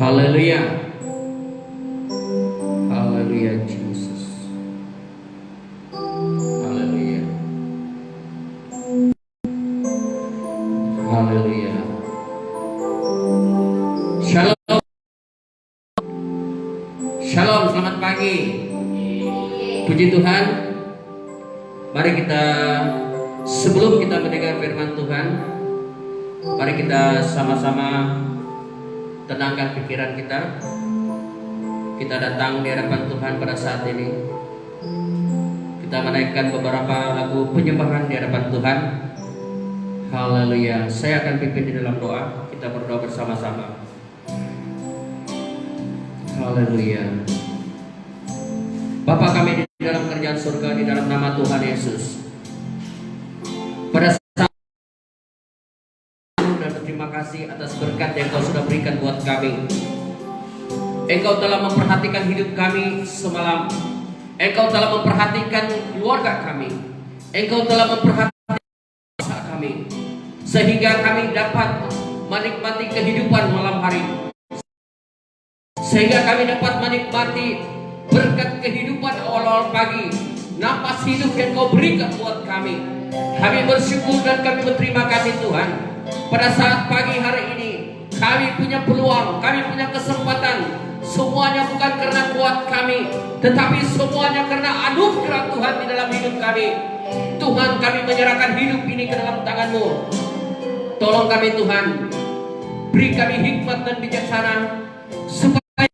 Haleluya. Haleluya Jesus. Haleluya. Haleluya. Shalom. Shalom, selamat pagi. Puji Tuhan. Mari kita, sebelum kita mendengar firman Tuhan, mari kita sama-sama tenangkan pikiran kita. Kita datang di hadapan Tuhan pada saat ini. Kita menaikkan beberapa lagu penyembahan di hadapan Tuhan. Haleluya. Saya akan pimpin di dalam doa. Kita berdoa bersama-sama. Haleluya. Bapa kami di dalam kerajaan surga, di dalam nama Tuhan Yesus, pada saat dan berterima kasih atas berkat yang Kau sudah berikan buat kami. Engkau telah memperhatikan hidup kami semalam. Engkau telah memperhatikan keluarga kami. Engkau telah memperhatikan masa kami, sehingga kami dapat menikmati kehidupan malam hari, sehingga kami dapat menikmati berkat kehidupan awal-awal pagi, napas hidup yang Kau berikan buat kami. Kami bersyukur dan kami berterima kasih Tuhan. Pada saat pagi hari ini kami punya peluang, kami punya kesempatan. Semuanya bukan karena kuat kami, tetapi semuanya karena anugerah Tuhan di dalam hidup kami. Tuhan, kami menyerahkan hidup ini ke dalam tangan-Mu. Tolong kami Tuhan, beri kami hikmat dan bijaksana, supaya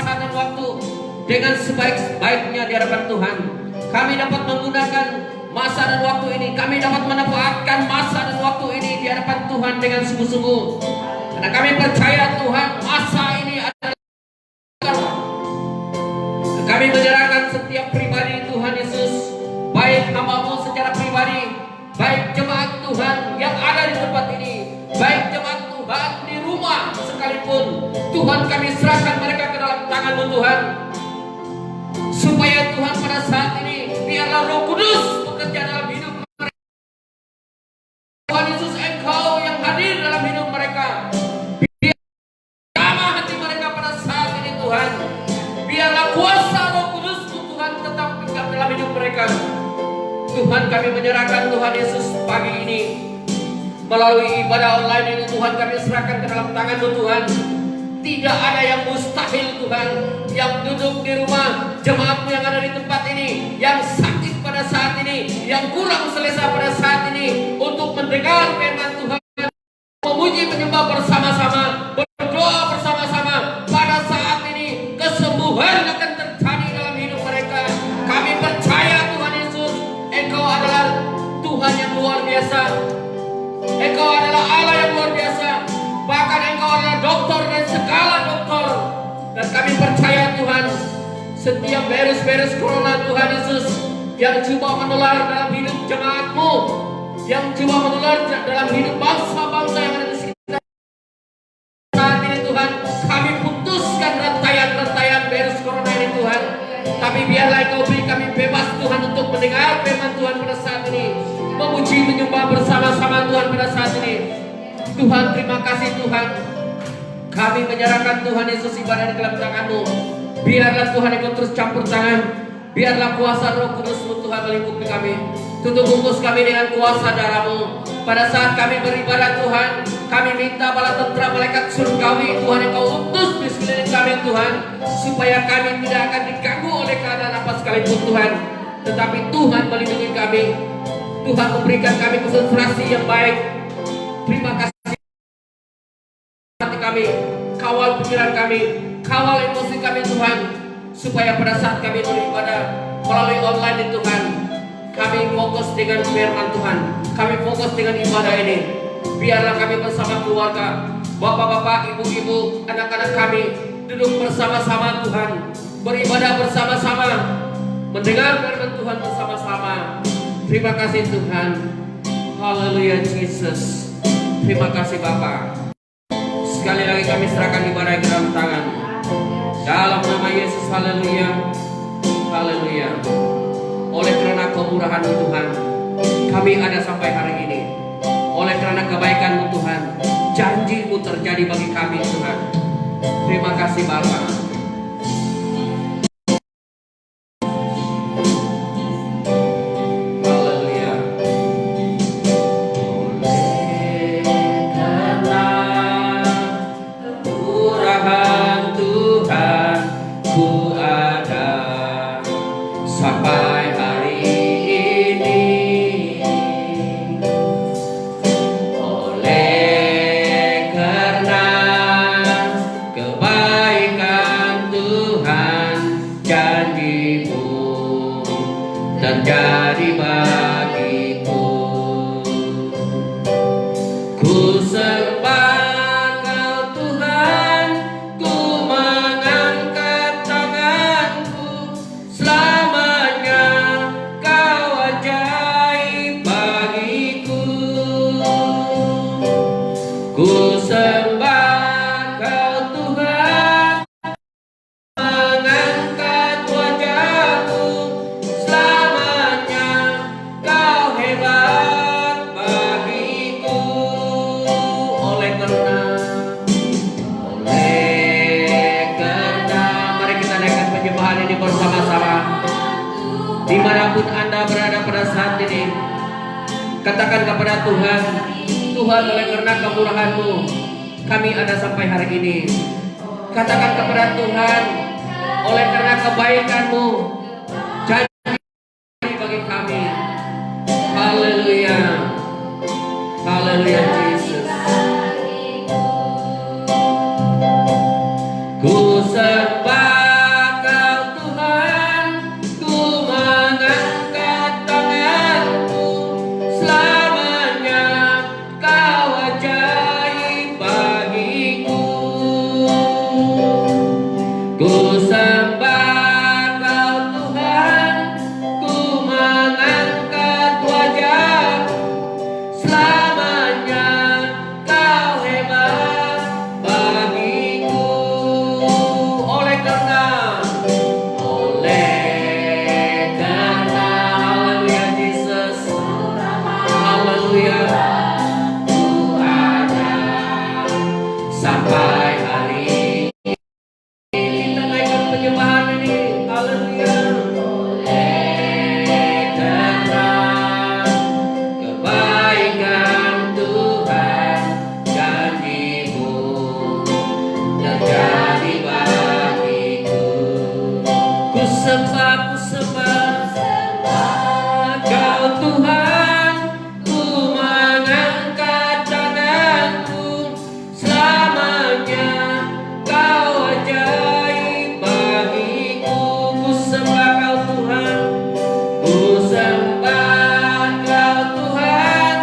dan waktu dengan sebaik-baiknya di hadapan Tuhan, kami dapat menggunakan masa dan waktu ini. Kami dapat memanfaatkan masa dan waktu ini di hadapan Tuhan dengan sungguh-sungguh, karena kami percaya Tuhan, masa ini adalah kami menyerahkan setiap pribadi Tuhan Yesus, baik hamba-Mu secara pribadi, baik jemaat Tuhan yang ada di tempat ini, baik jemaat Tuhan di rumah sekalipun. Tuhan, kami serahkan mereka ke dalam tangan-Mu Tuhan, supaya Tuhan pada saat ini biarlah Roh Kudus bekerja dalam hidup mereka. Tuhan Yesus, Engkau yang hadir dalam hidup mereka. Biar sama hati mereka pada saat ini Tuhan. Biarlah kuasa Roh Kudus-Mu Tuhan tetap tinggal dalam hidup mereka. Tuhan, kami menyerahkan Tuhan Yesus pagi ini melalui ibadah online ini. Tuhan, kami serahkan ke dalam tangan-Mu Tuhan. Tidak ada yang mustahil Tuhan. Yang duduk di rumah, jemaat-Mu yang ada di tempat ini, yang sakit pada saat ini, yang kurang selesa pada saat ini, untuk mendengar firman Tuhan, memuji menyembah bersama-sama, berdoa bersama-sama. Pada saat ini kesembuhan akan terjadi dalam hidup mereka. Kami percaya Tuhan Yesus, Engkau adalah Tuhan yang luar biasa. Engkau adalah Allah yang luar biasa. Bahkan Engkau adalah dokter dan segala dokter. Dan kami percaya Tuhan, setiap virus-virus corona Tuhan Yesus yang coba menular dalam hidup jemaat-Mu, yang coba menular dalam hidup bangsa-bangsa yang ada di sekitar saat ini Tuhan, kami putuskan rantaian-rantaian virus corona ini Tuhan. Tapi biarlah Engkau beri kami bebas Tuhan untuk mendengar firman Tuhan pada saat ini, memuji menyembah bersama-sama Tuhan pada saat ini. Tuhan, terima kasih Tuhan. Kami menyerahkan Tuhan Yesus ibadah di dalam tangan-Mu. Biarlah Tuhan Engkau terus campur tangan. Biarlah kuasa Roh Kudus-Mu Tuhan meliputi kami. Tutup bungkus kami dengan kuasa darah-Mu. Pada saat kami beribadah Tuhan, kami minta bala tentera malaikat surgawi Tuhan Engkau utus di sekeliling kami Tuhan, supaya kami tidak akan diganggu oleh keadaan apa sekalipun Tuhan. Tetapi Tuhan melindungi kami. Tuhan memberikan kami konsentrasi yang baik. Terima kasih hati kami, kawal pikiran kami, kawal emosi kami Tuhan, supaya pada saat kami beribadah melalui online Tuhan, kami fokus dengan firman Tuhan, kami fokus dengan ibadah ini. Biarlah kami bersama keluarga, bapak-bapak, ibu-ibu, anak-anak kami duduk bersama-sama Tuhan, beribadah bersama-sama, mendengar firman Tuhan bersama-sama. Terima kasih Tuhan. Haleluya Jesus. Terima kasih Bapa. Sekali lagi kami serahkan ibadah ke dalam tangan. Dalam nama Yesus, haleluya. Haleluya. Oleh karena kemurahan-Mu Tuhan, kami ada sampai hari ini. Oleh karena kebaikan-Mu Tuhan, terjadi bagi kami Tuhan. Terima kasih Bapa. Terjadi bagiku, ku sembah Kau Tuhan, ku mengangkat tanganku, selamanya Kau ajaib bagiku. Ku sembah Kau Tuhan, mengangkat wajahku, selamanya Kau hebat bagiku. Oleh karena mari kita naikkan penyembahan ini bersama-sama. Dimanapun Anda berada pada saat ini, katakan kepada Tuhan, Tuhan, oleh karena kemurahan-Mu kami ada sampai hari ini. Katakan kepada Tuhan, oleh karena kebaikan-Mu jadi bagi kami. Haleluya, haleluya Yesus. Ku sembah Kau Tuhan, ku mengangkat tanganku, selamanya Kau ajaib bagiku. Ku sembah Kau Tuhan, ku mengangkat wajah, selamanya Kau hebat bagiku. Oleh karena haleluya Yesus, haleluya, ku ada sampai hari ini. Kita naikkan penyembahan ini, haleluya. Karena kebaikan Tuhan, janji-Mu terjadi bagiku. Ku sembah Kau Tuhan, ku mengangkat tanganku, selamanya Kau ajaib bagiku. Ku sembah Kau Tuhan, ku sembah Kau Tuhan,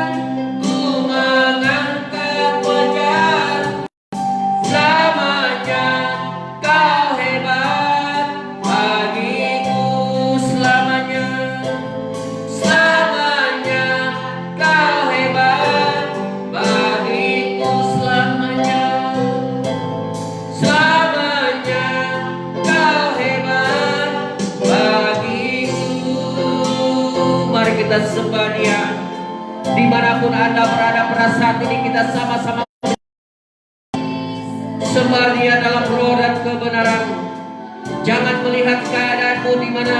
ku mengangkat wajah, selamanya Kau hebat bagiku. Selamanya Kau hebat bagiku. Selamanya Kau hebat bagiku. Mari kita sembah Dia. Dimanapun Anda berada pada saat ini, kita sama-sama sembah Dia dalam roh dan kebenaran. Jangan melihat keadaanmu di mana,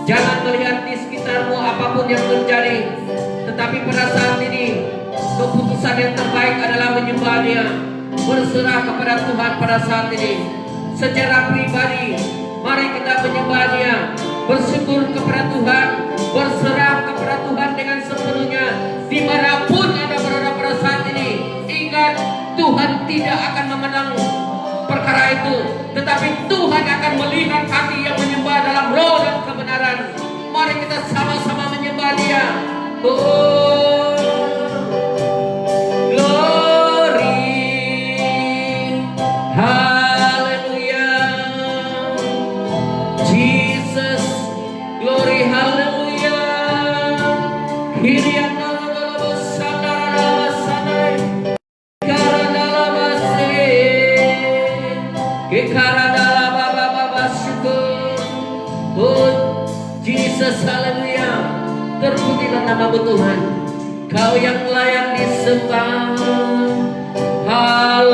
jangan melihat di sekitarmu apapun yang terjadi, tetapi pada saat ini keputusan yang terbaik adalah menyembah Dia, berserah kepada Tuhan pada saat ini. Secara pribadi, mari kita menyembah Dia, bersyukur kepada Tuhan, berserah kepada Tuhan dengan sepenuhnya. Dimanapun Anda berada pada saat ini, ingat, Tuhan tidak akan memandang perkara itu, tetapi Tuhan akan melihat hati yang menyembah dalam roh dan kebenaran. Mari kita sama-sama menyembah Dia. Oh, glory, hallelujah, Jesus, glory, hallelujah. Hirian dalam sadar, oh Jesus, haleluya. Terpujilah nama-Mu Tuhan, Kau yang layak disembah. Haleluya.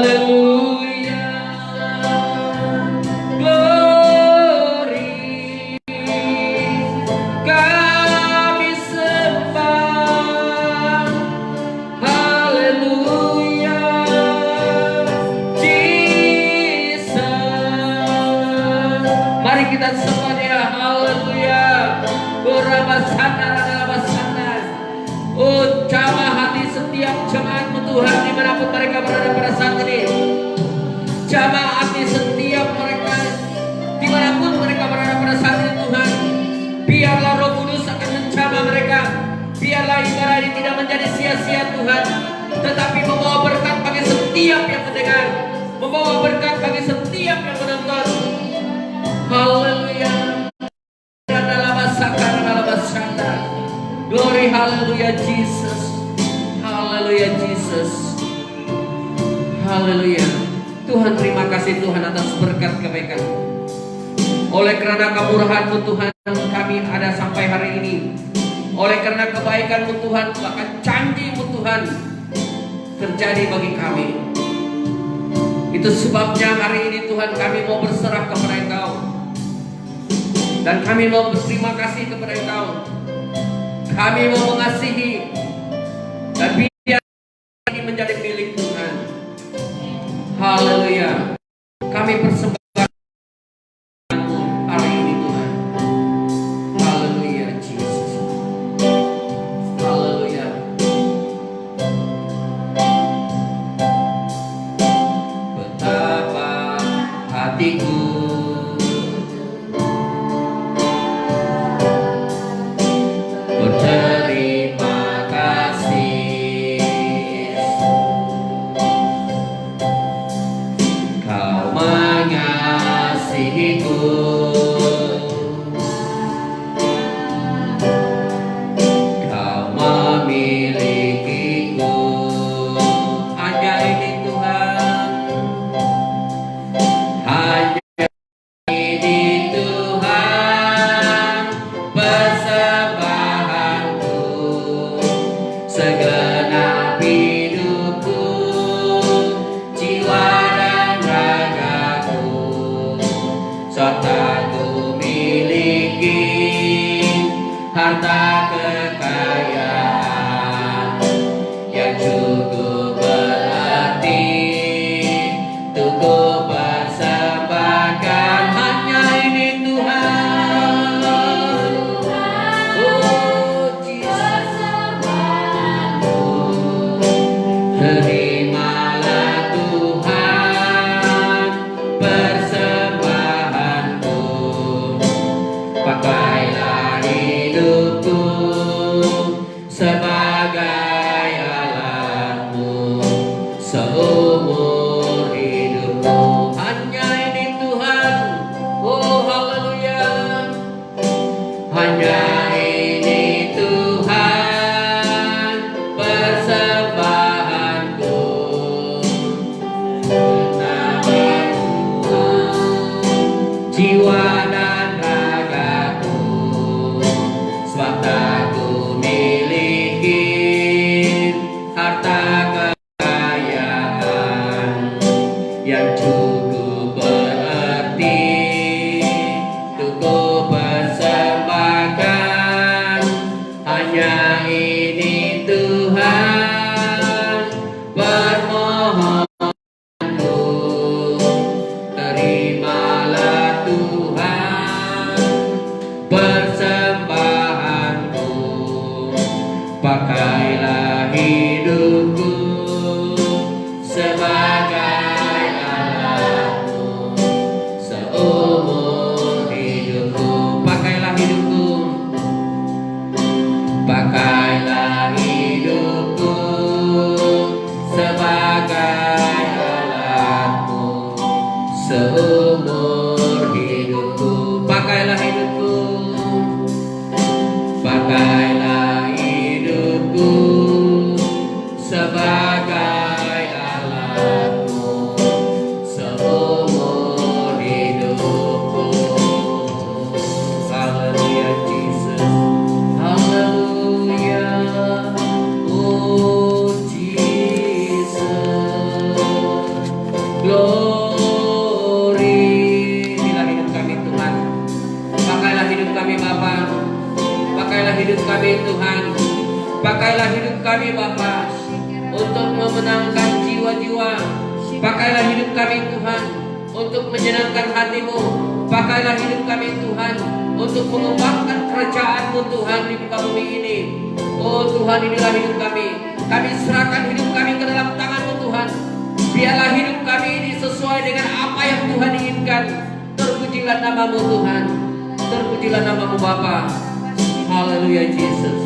kita sembah Dia. Haleluya. Oh, jamah hati setiap jemaat-Mu Tuhan dimanapun mereka berada pada saat ini. Jamah hati setiap mereka dimanapun mereka berada pada saat ini Tuhan. Biarlah Roh Kudus akan menjamah mereka. Biarlah ibadah ini tidak menjadi sia-sia Tuhan, tetapi membawa berkat bagi setiap yang mendengar, membawa berkat bagi setiap yang menonton. Haleluya. Glory, haleluya Jesus. Haleluya Jesus. Haleluya. Tuhan, terima kasih Tuhan atas berkat kebaikan. Oleh karena kemurahan-Mu Tuhan, kami ada sampai hari ini. Oleh karena kebaikan-Mu Tuhan, bahkan janji-Mu Tuhan terjadi bagi kami. Itu sebabnya hari ini Tuhan kami mau berserah kepada Engkau. Dan kami mau berterima kasih kepada Engkau. Kami mau mengasihi dan biar ini menjadi milik Tuhan. Haleluya. Kami persembahkan hari ini Tuhan. Haleluya Jesus. Haleluya. Betapa hatiku berterima kasih, Kau mengasihiku, Kau memilikiku. Hanya ini Tuhan, hanya ini Tuhan, persembahanku, segenap hidupku, jiwa dan ragaku, serta ku miliki harta kekayaan yang cukup berarti untuk ku persembahkan. Hanya ini Tuhan. Oh Jesus, terimalah Tuhan persembahanku. Pakailah hidupku sebagai alatmu seumur hidupku. Hanya ini Tuhan. Oh haleluya. Hanya ini Tuhan persembahanku. Namamu, jiwa dan ragaku, sebab tak ku miliki harta kekayaan yang cukup berarti untuk ku persembahkan. Hanya ini Tuhan, permohonanku, terimalah Tuhan persembahanku. Pakailah hidupku sebagai alatmu seumur hidupku. Pakailah hidupku, pakailah hidupku sebagai alatmu seumur hidupku. Pakailah hidupku, pakailah hidupku sebagai alatmu seumur hidupku. Haleluya Jesus. Haleluya. Oh Jesus. Glory. Inilah hidup kami Tuhan. Pakailah hidup kami Bapa. Pakailah hidup kami Tuhan. Pakailah hidup kami Bapa untuk memenangkan jiwa-jiwa. Pakailah hidup kami Tuhan untuk menyenangkan hati-Mu. Pakailah hidup kami Tuhan untuk mengembangkan kerajaan-Mu Tuhan di muka bumi ini. Oh Tuhan, inilah hidup kami. Kami serahkan hidup kami ke dalam tangan-Mu Tuhan. Biarlah hidup kami ini sesuai dengan apa yang Tuhan inginkan. Terpujilah nama-Mu Tuhan. Terpujilah nama-Mu Bapa. Haleluya Yesus.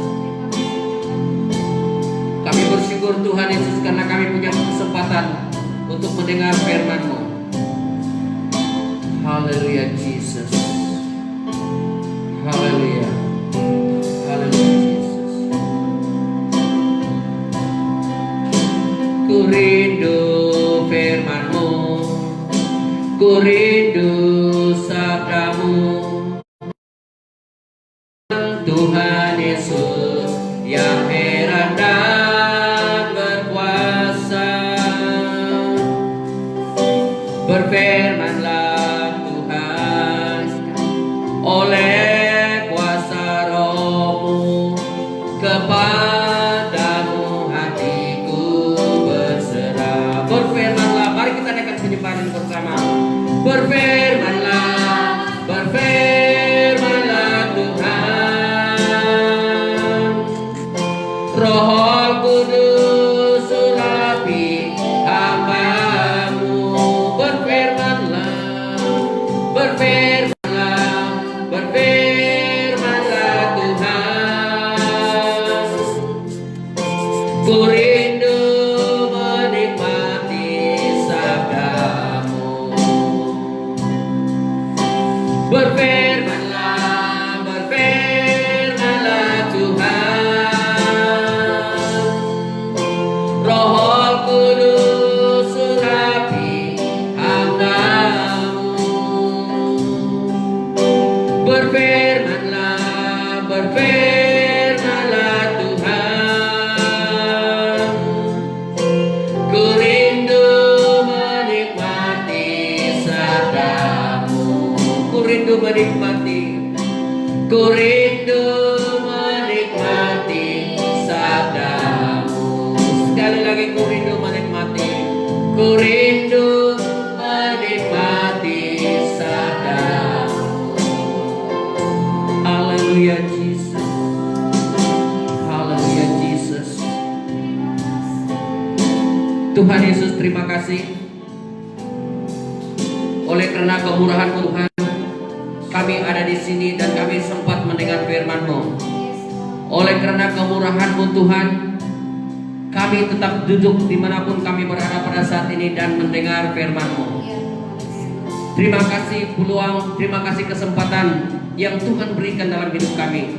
Kami bersyukur Tuhan Yesus karena kami punya kesempatan untuk mendengar firman-Mu. Haleluya Yesus. Haleluya. Haleluya Yesus. Ku rindu firman-Mu, ku rindu sabda-Mu, Tuhan Yesus yang heran dan berkuasa. Berfirmanlah Tuhan oleh kuasa Roh-Mu, kepadamu hatiku berserah. Berfirmanlah, mari kita naikkan penyembahan bersama. Berfirmanlah, berfirmanlah Tuhan. Roh Kudus urapi hamba-Mu. Berfirmanlah, berfirmanlah, berfirmanlah Tuhan. Ku rindu menikmati sabda-Mu. Berfirmanlah, berfirmanlah Tuhan. Roh Kudus urapi hamba-Mu. Berfirmanlah, berfirmanlah Tuhan. Ku rindu menikmati sabda-Mu. Ku rindu menikmati, ku rindu menikmati sabda-Mu. Sekali lagi ku rindu menikmati, ku rindu menikmati sabda-Mu. Haleluya Jesus. Haleluya Jesus. Tuhan Yesus, terima kasih. Oleh karena kemurahan Tuhan, kami ada di sini dan kami sempat mendengar firman-Mu. Oleh karena kemurahan-Mu Tuhan, kami tetap duduk dimanapun kami berada pada saat ini dan mendengar firman-Mu. Terima kasih peluang, terima kasih kesempatan yang Tuhan berikan dalam hidup kami.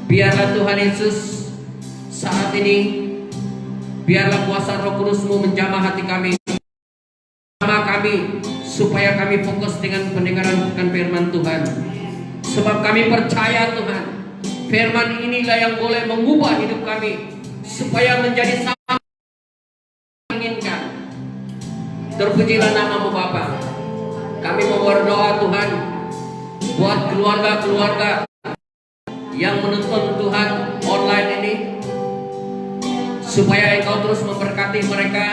Biarlah Tuhan Yesus saat ini, biarlah kuasa Roh Kudus-Mu menjamah hati kami, supaya kami fokus dengan pendengaran akan firman Tuhan. Sebab kami percaya Tuhan, firman inilah yang boleh mengubah hidup kami supaya menjadi sama yang inginkan. Terpujilah nama-Mu Bapa. Kami mau berdoa Tuhan buat keluarga-keluarga yang menonton Tuhan online ini, supaya Engkau terus memberkati mereka,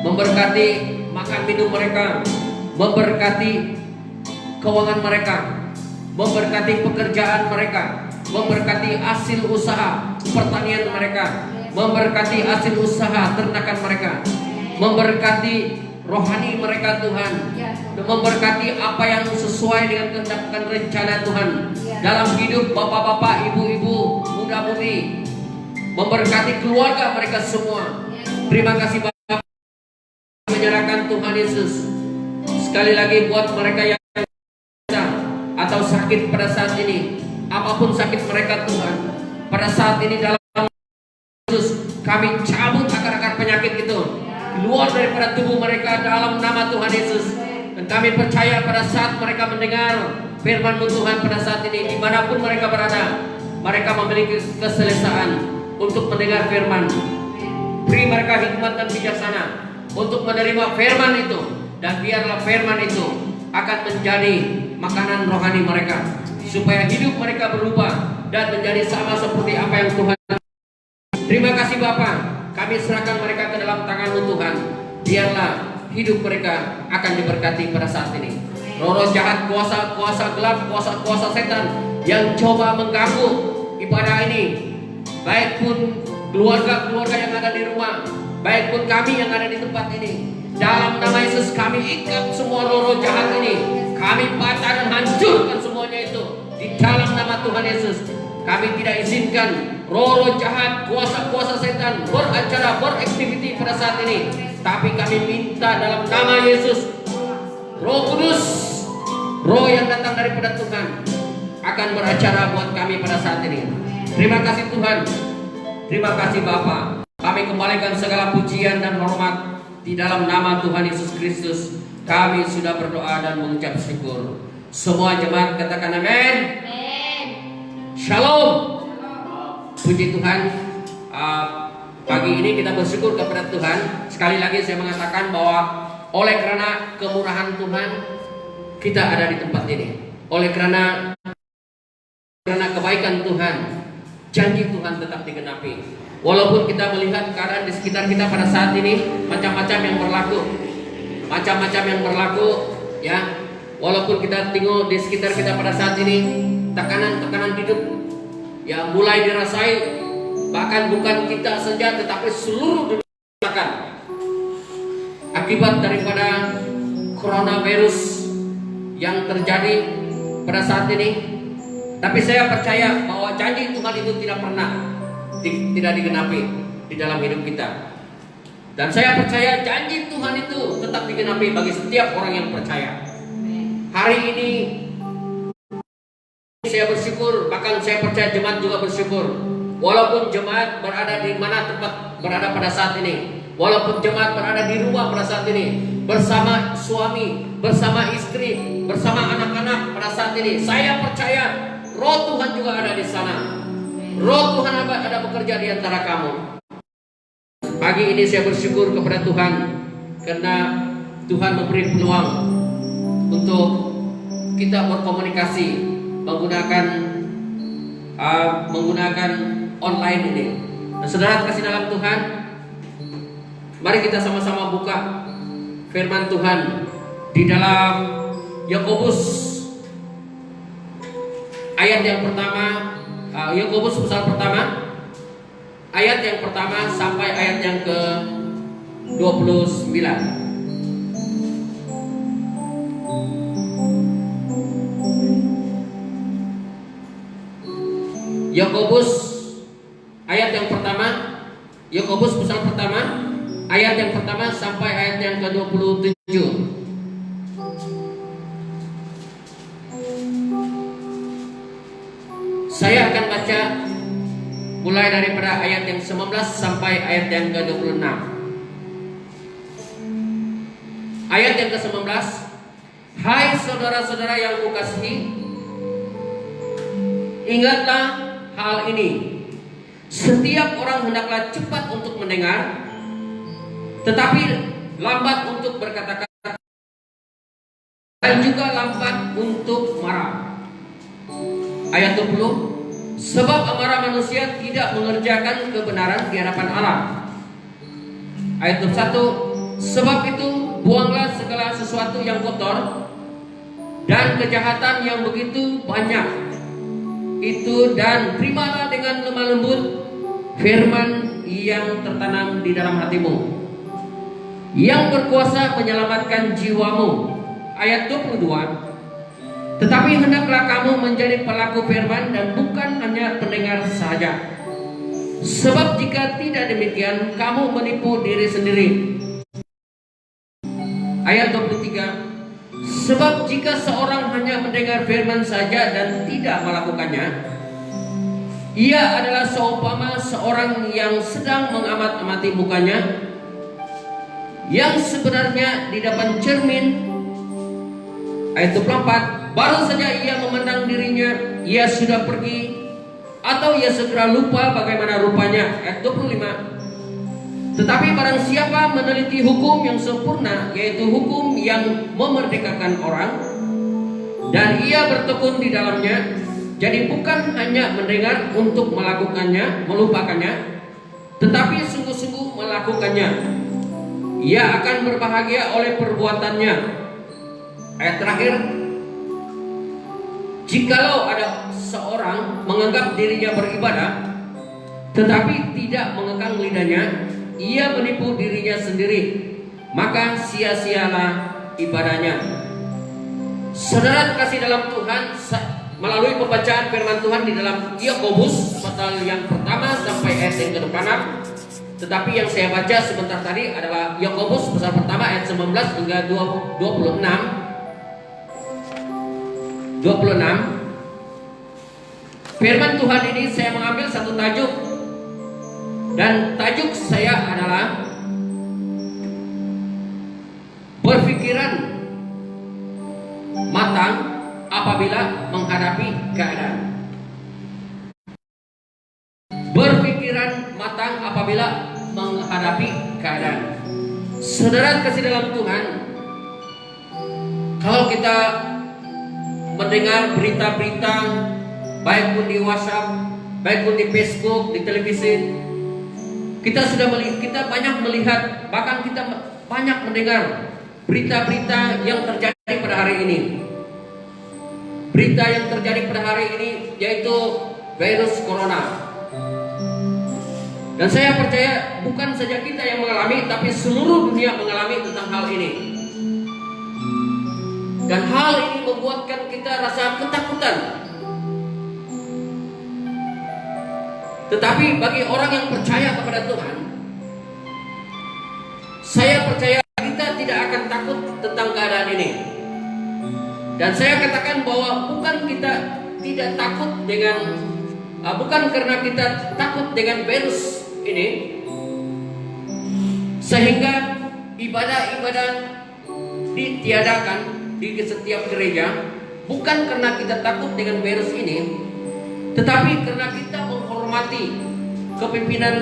memberkati makan minum mereka, memberkati keuangan mereka, memberkati pekerjaan mereka, memberkati hasil usaha pertanian mereka, memberkati hasil usaha ternakan mereka, memberkati rohani mereka Tuhan, memberkati apa yang sesuai dengan kehendak dan rencana Tuhan dalam hidup bapak-bapak, ibu-ibu, muda-mudi, memberkati keluarga mereka semua. Terima kasih Bapak, menyerahkan Tuhan Yesus sekali lagi buat mereka yang atau sakit pada saat ini, apapun sakit mereka Tuhan, pada saat ini dalam Yesus kami cabut akar-akar penyakit itu keluar daripada tubuh mereka dalam nama Tuhan Yesus. Dan kami percaya pada saat mereka mendengar firman-Mu Tuhan pada saat ini, dimanapun mereka berada, mereka memiliki keselesaan untuk mendengar firman. Beri mereka hikmat dan bijaksana untuk menerima firman itu, dan biarlah firman itu akan menjadi makanan rohani mereka, supaya hidup mereka berubah dan menjadi sama seperti apa yang Tuhan. Terima kasih Bapa, kami serahkan mereka ke dalam tangan-Mu Tuhan. Biarlah hidup mereka akan diberkati pada saat ini. Roh-roh jahat, kuasa-kuasa gelap, kuasa-kuasa setan yang coba mengganggu ibadah ini, baik pun keluarga-keluarga yang ada di rumah, baik pun kami yang ada di tempat ini, dalam nama Yesus kami ikat semua roh-roh jahat ini. Kami patah dan hancurkan semuanya itu di dalam nama Tuhan Yesus. Kami tidak izinkan roh-roh jahat, kuasa-kuasa setan beracara, beraktiviti pada saat ini. Tapi kami minta dalam nama Yesus, Roh Kudus, roh yang datang daripada Tuhan akan beracara buat kami pada saat ini. Terima kasih Tuhan. Terima kasih Bapa. Kami kembalikan segala pujian dan hormat di dalam nama Tuhan Yesus Kristus. Kami sudah berdoa dan mengucap syukur. Semua jemaat katakan amin. Shalom. Puji Tuhan. Pagi ini kita bersyukur kepada Tuhan. Sekali lagi saya mengatakan bahwa oleh karena kemurahan Tuhan kita ada di tempat ini. Oleh karena kebaikan Tuhan, janji Tuhan tetap digenapi. Walaupun kita melihat keadaan di sekitar kita pada saat ini macam-macam yang berlaku, ya. Walaupun kita tengok di sekitar kita pada saat ini tekanan hidup yang mulai dirasai, bahkan bukan kita saja tetapi seluruh dunia merasakan akibat daripada coronavirus yang terjadi pada saat ini. Tapi saya percaya bahwa janji Tuhan itu tidak pernah tidak digenapi di dalam hidup kita. Dan saya percaya janji Tuhan itu tetap digenapi bagi setiap orang yang percaya. Hari ini saya bersyukur, bahkan saya percaya jemaat juga bersyukur. Walaupun jemaat berada di mana tempat berada pada saat ini, walaupun jemaat berada di rumah pada saat ini, bersama suami, bersama istri, bersama anak-anak pada saat ini, saya percaya Roh Tuhan juga ada di sana. Roh Tuhan ada bekerja di antara kamu. Pagi ini saya bersyukur kepada Tuhan karena Tuhan memberi peluang untuk kita berkomunikasi menggunakan online ini. Nah, saudara kasih dalam Tuhan, mari kita sama-sama buka firman Tuhan di dalam Yakobus ayat yang pertama, Yakobus pasal pertama, ayat yang pertama sampai ayat yang ke-29. Yakobus ayat yang pertama, Yakobus pasal pertama, ayat yang pertama sampai ayat yang ke-27. Saya akan baca mulai daripada ayat yang 19 sampai ayat yang ke-26. Ayat yang ke-19, hai saudara-saudara yang kukasihi, ingatlah hal ini. Setiap orang hendaklah cepat untuk mendengar, tetapi lambat untuk berkata-kata, dan juga lambat untuk marah. Ayat 20, sebab amarah manusia tidak mengerjakan kebenaran di hadapan Allah. Ayat 21, sebab itu buanglah segala sesuatu yang kotor dan kejahatan yang begitu banyak itu, dan terimalah dengan lemah lembut firman yang tertanam di dalam hatimu, yang berkuasa menyelamatkan jiwamu. Ayat 22, tetapi hendaklah kamu menjadi pelaku firman dan bukan hanya pendengar saja, sebab jika tidak demikian kamu menipu diri sendiri. Ayat 23, sebab jika seorang hanya mendengar firman saja dan tidak melakukannya, ia adalah seumpama seorang yang sedang mengamat-amati mukanya, yang sebenarnya di depan cermin. Ayat 24, baru saja ia memandang dirinya, ia sudah pergi, atau ia segera lupa bagaimana rupanya. Ayat 25, tetapi barang siapa meneliti hukum yang sempurna, yaitu hukum yang memerdekakan orang, dan ia bertekun di dalamnya, jadi bukan hanya mendengar untuk melakukannya, melupakannya, tetapi sungguh-sungguh melakukannya, ia akan berbahagia oleh perbuatannya. Ayat terakhir, jikalau ada seorang menganggap dirinya beribadah tetapi tidak mengekang lidahnya, ia menipu dirinya sendiri, maka sia-sialah ibadahnya. Saudara kasih dalam Tuhan, melalui pembacaan firman Tuhan di dalam Yakobus pasal yang pertama sampai ayat yang ke-6, tetapi yang saya baca sebentar tadi adalah Yakobus pasal pertama ayat 19 hingga 26. Firman Tuhan ini saya mengambil satu tajuk, dan tajuk saya adalah berpikiran matang apabila menghadapi keadaan. Berpikiran matang apabila menghadapi keadaan. Saudara kasih dalam Tuhan, kalau kita mendengar berita-berita, baik pun di WhatsApp, baik pun di Facebook, di televisi, kita banyak melihat, bahkan kita banyak mendengar berita-berita yang terjadi pada hari ini. Berita yang terjadi pada hari ini yaitu virus corona. Dan saya percaya bukan saja kita yang mengalami, tapi seluruh dunia mengalami tentang hal ini. Dan hal ini membuatkan kita rasa ketakutan. Tetapi bagi orang yang percaya kepada Tuhan, saya percaya kita tidak akan takut tentang keadaan ini. Dan saya katakan bahwa bukan kita tidak takut dengan, bukan karena kita takut dengan virus ini, sehingga ibadah-ibadah ditiadakan di setiap gereja, bukan karena kita takut dengan virus ini, tetapi karena kita menghormati kepimpinan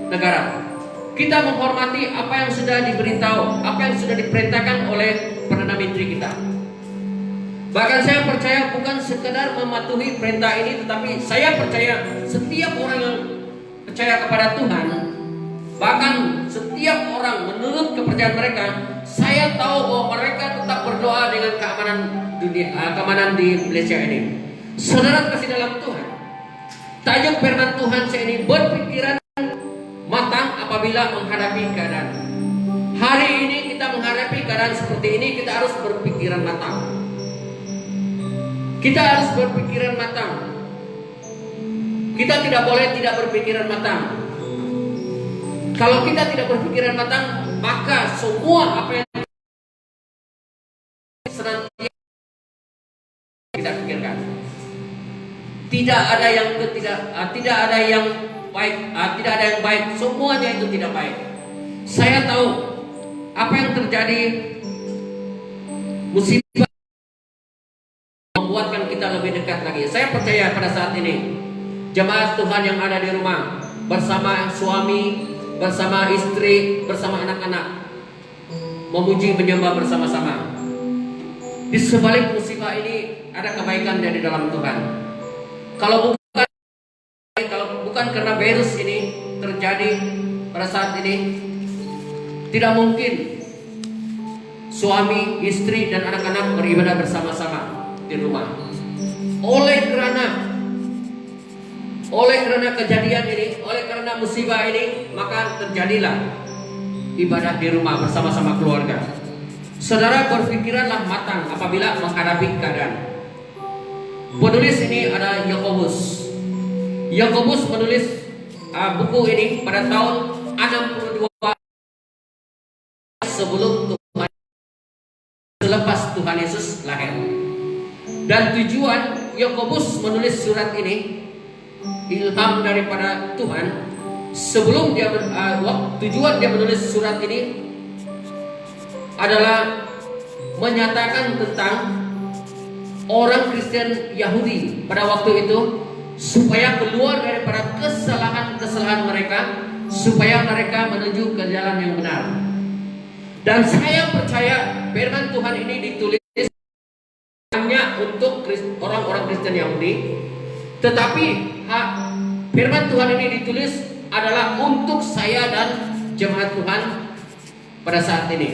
negara. Kita menghormati apa yang sudah diberitahu, apa yang sudah diperintahkan oleh Perdana Menteri kita. Bahkan saya percaya bukan sekedar mematuhi perintah ini, tetapi saya percaya setiap orang yang percaya kepada Tuhan, bahkan setiap orang menurut kepercayaan mereka, saya tahu bahwa mereka tetap berdoa dengan keamanan dunia, keamanan di Malaysia ini. Saudara kasih dalam Tuhan, tajuk firman Tuhan saya ini berpikiran matang apabila menghadapi keadaan. Hari ini kita menghadapi keadaan seperti ini, kita harus berpikiran matang. Kita harus berpikiran matang. Kita tidak boleh tidak berpikiran matang. Kalau kita tidak berpikiran matang, maka semua apa yang senantiasa kita pikirkan. Tidak ada yang tidak ada yang baik, tidak ada yang baik. Semuanya itu tidak baik. Saya tahu apa yang terjadi, musibah membuatkan kita lebih dekat lagi. Saya percaya pada saat ini jemaat Tuhan yang ada di rumah bersama suami, bersama istri, bersama anak-anak memuji menyembah bersama-sama. Di sebalik musibah ini ada kebaikan dari dalam Tuhan. Kalau bukan karena virus ini terjadi pada saat ini, tidak mungkin suami, istri dan anak-anak beribadah bersama-sama di rumah. Oleh karena kejadian ini, oleh karena musibah ini, maka terjadilah ibadah di rumah bersama-sama keluarga. Saudara, berpikiranlah matang apabila menghadapi keadaan. Penulis ini adalah Yakobus. Yakobus menulis buku ini pada tahun 62 sebelum Tuhan, selepas Tuhan Yesus lahir. Dan tujuan Yakobus menulis surat ini, ilham daripada Tuhan. Sebelum dia tujuan dia menulis surat ini adalah menyatakan tentang orang Kristen Yahudi pada waktu itu, supaya keluar daripada kesalahan-kesalahan mereka, supaya mereka menuju ke jalan yang benar. Dan saya percaya firman Tuhan ini ditulis hanya untuk orang-orang Kristen Yahudi, tetapi firman Tuhan ini ditulis adalah untuk saya dan jemaat Tuhan pada saat ini.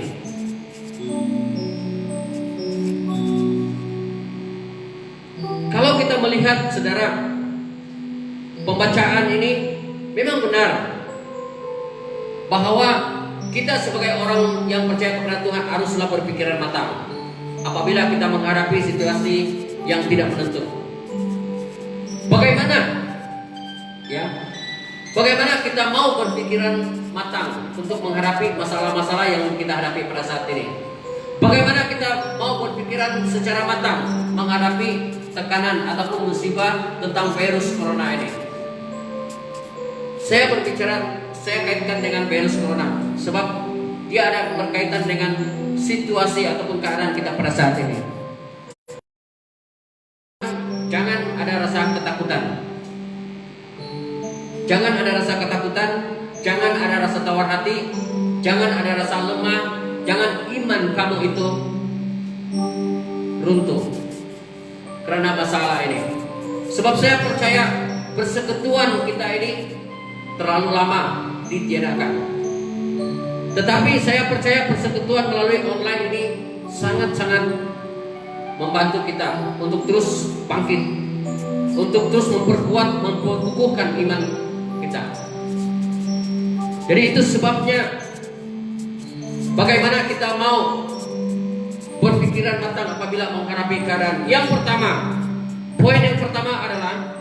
Kalau kita melihat saudara, pembacaan ini memang benar bahwa kita sebagai orang yang percaya kepada Tuhan haruslah berpikiran matang apabila kita menghadapi situasi yang tidak menentu. Bagaimana? Ya, bagaimana kita mau berpikiran matang untuk menghadapi masalah-masalah yang kita hadapi pada saat ini? Bagaimana kita mau berpikiran secara matang menghadapi tekanan ataupun musibah tentang virus corona ini? Saya kaitkan dengan virus corona sebab dia ada berkaitan dengan situasi ataupun keadaan kita pada saat ini. Jangan ada rasa ketakutan. Jangan ada rasa ketakutan, jangan ada rasa tawar hati, jangan ada rasa lemah, jangan iman kamu itu runtuh karena masalah ini. Sebab saya percaya persekutuan kita ini terlalu lama ditiadakan. Tetapi saya percaya persekutuan melalui online ini sangat-sangat membantu kita untuk terus bangkit, untuk terus memperkukuhkan iman kita. Jadi itu sebabnya bagaimana kita mau berpikiran matang apabila menghadapi keadaan. Yang pertama, poin yang pertama adalah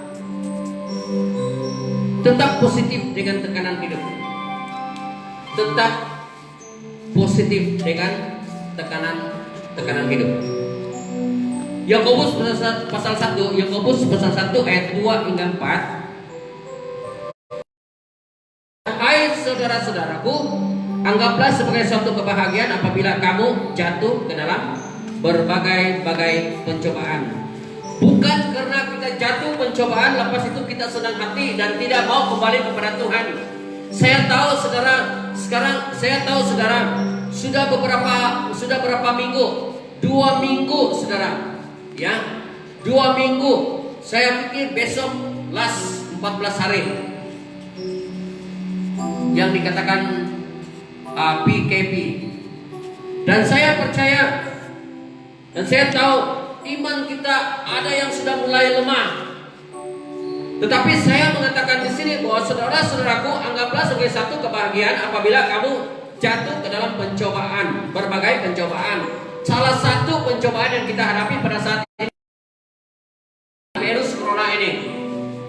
tetap positif dengan tekanan hidup. Tetap positif dengan tekanan hidup. Yakobus pasal 1, Yakobus pasal 1 ayat 2 hingga 4. Hai saudara-saudaraku, anggaplah sebagai suatu kebahagiaan apabila kamu jatuh ke dalam berbagai-bagai pencobaan. Bukan karena kita jatuh pencobaan lepas itu kita senang hati dan tidak mau kembali kepada Tuhan. Saya tahu saudara, sudah berapa minggu, 2 minggu saudara, ya, 2 minggu. Saya pikir besok last 14 hari yang dikatakan PKP. Dan saya percaya dan saya tahu iman kita ada yang sudah mulai lemah. Tetapi saya mengatakan di sini bahwa saudara-saudaraku, anggaplah sebagai satu kebahagiaan apabila kamu jatuh ke dalam pencobaan, berbagai pencobaan. Salah satu pencobaan yang kita hadapi pada saat ini virus corona ini.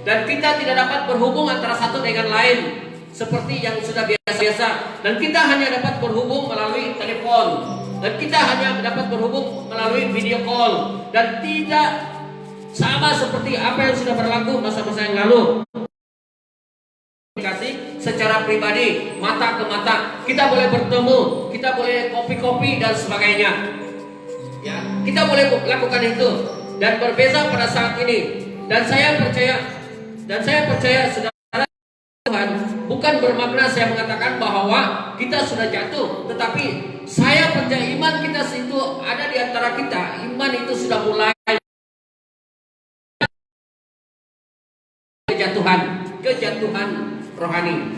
Dan kita tidak dapat berhubung antara satu dengan lain seperti yang sudah biasa-biasa. Dan kita hanya dapat berhubung melalui telepon. Dan kita hanya dapat berhubung melalui video call. Dan tidak sama seperti apa yang sudah berlaku masa-masa yang lalu. Komunikasi secara pribadi, mata ke mata. Kita boleh bertemu, kita boleh kopi-kopi dan sebagainya. Ya, kita boleh lakukan itu. Dan berbeza pada saat ini. Dan saya percaya saudara Tuhan, bukan bermakna saya mengatakan bahwa kita sudah jatuh, tetapi saya percaya iman kita itu ada di antara kita. Iman itu sudah mulai kejatuhan rohani.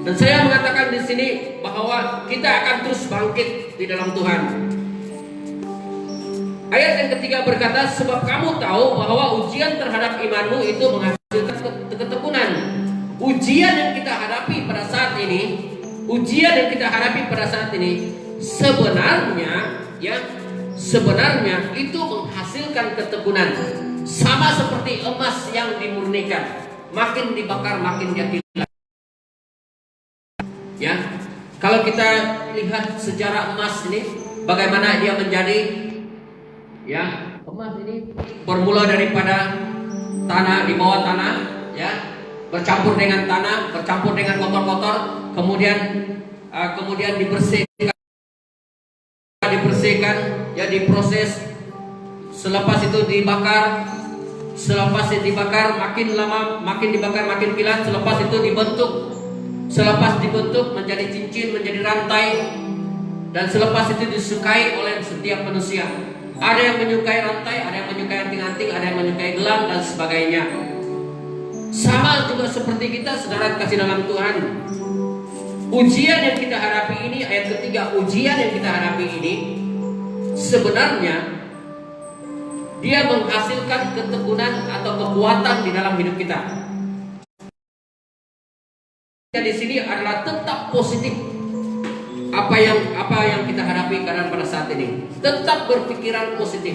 Dan saya mengatakan di sini bahwa kita akan terus bangkit di dalam Tuhan. Ayat yang ketiga berkata, sebab kamu tahu bahwa ujian terhadap imanmu itu menghasilkan ketekunan. Ujian yang kita hadapi pada saat ini, sebenarnya itu menghasilkan ketekunan. Sama seperti emas yang dimurnikan, makin dibakar makin dia hilang. Ya, kalau kita lihat sejarah emas ini, bagaimana dia menjadi, ya, emas ini bermula daripada tanah, di bawah tanah, ya, bercampur dengan tanah, bercampur dengan kotor-kotor, kemudian dibersihkan, ya, diproses. Selepas itu dibakar, makin lama makin dibakar makin kilat. Selepas itu dibentuk menjadi cincin, menjadi rantai, dan selepas itu disukai oleh setiap manusia. Ada yang menyukai rantai, ada yang menyukai anting-anting, ada yang menyukai gelang dan sebagainya. Sama juga seperti kita, saudara kasih dalam Tuhan. Ujian yang kita hadapi ini, ayat ketiga, ujian yang kita hadapi ini sebenarnya dia menghasilkan ketekunan atau kekuatan di dalam hidup kita. Di sini adalah tetap positif. Apa yang kita hadapi karena pada saat ini, tetap berpikiran positif.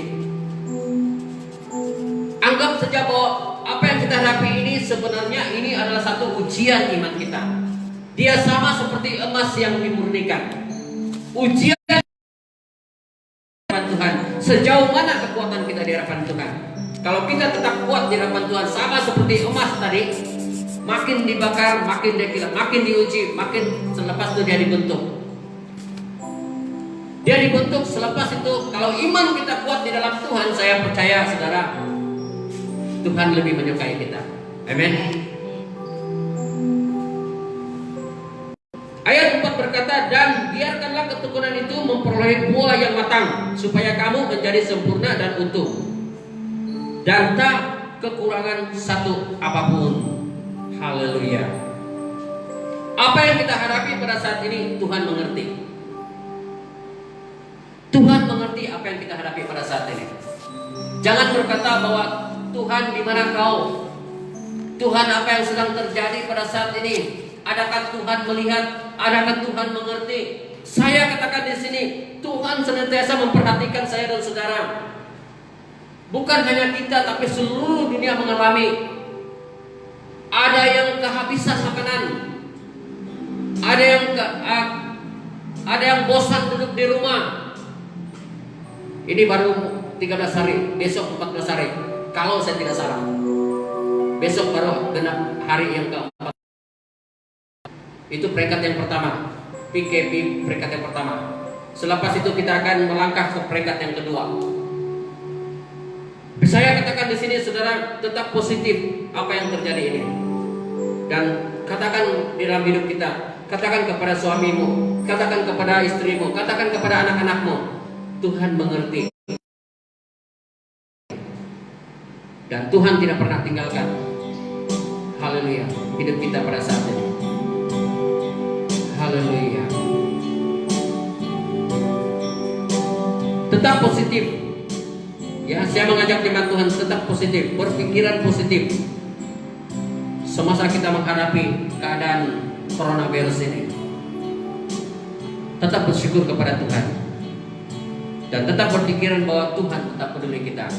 Anggap saja bahwa apa yang kita hadapi ini sebenarnya ini adalah satu ujian iman kita. Dia sama seperti emas yang dimurnikan. Ujian Tuhan, sejauh mana kekuatan kita di hadapan Tuhan. Kalau kita tetap kuat di hadapan Tuhan, sama seperti emas tadi, makin dibakar, makin dia makin diuji, makin selepas itu dia dibentuk. Dia dibentuk selepas itu. Kalau iman kita kuat di dalam Tuhan, saya percaya saudara, Tuhan lebih menyukai kita. Amin. Ayat 4 berkata, dan biarkanlah ketekunan itu memperoleh buah yang matang, supaya kamu menjadi sempurna dan utuh, dan tak kekurangan satu apapun. Haleluya. Apa yang kita hadapi pada saat ini, Tuhan mengerti. Tuhan mengerti apa yang kita hadapi pada saat ini. Jangan berkata bahwa Tuhan, di mana kau? Tuhan, apa yang sedang terjadi pada saat ini? Adakah Tuhan melihat? Adakah Tuhan mengerti? Saya katakan di sini, Tuhan senantiasa memperhatikan saya dan saudara. Bukan hanya kita, tapi seluruh dunia mengalami. Ada yang kehabisan makanan, ada yang bosan duduk di rumah. Ini baru 13 hari, besok 14 hari. Kalau saya tidak salah, besok baru genap hari yang keempat. Itu peringkat yang pertama, PKP peringkat yang pertama. Selepas itu kita akan melangkah ke peringkat yang kedua. Saya katakan di sini saudara, tetap positif apa yang terjadi ini. Dan katakan di dalam hidup kita, katakan kepada suamimu, katakan kepada istrimu, katakan kepada anak-anakmu, Tuhan mengerti. Dan Tuhan tidak pernah tinggalkan. Haleluya, hidup kita pada saat ini. Haleluya. Tetap positif. Ya, saya mengajak jemaat Tuhan tetap positif, berpikiran positif. Semasa kita menghadapi keadaan coronavirus ini, tetap bersyukur kepada Tuhan dan tetap berpikiran bahwa Tuhan tetap peduli kita.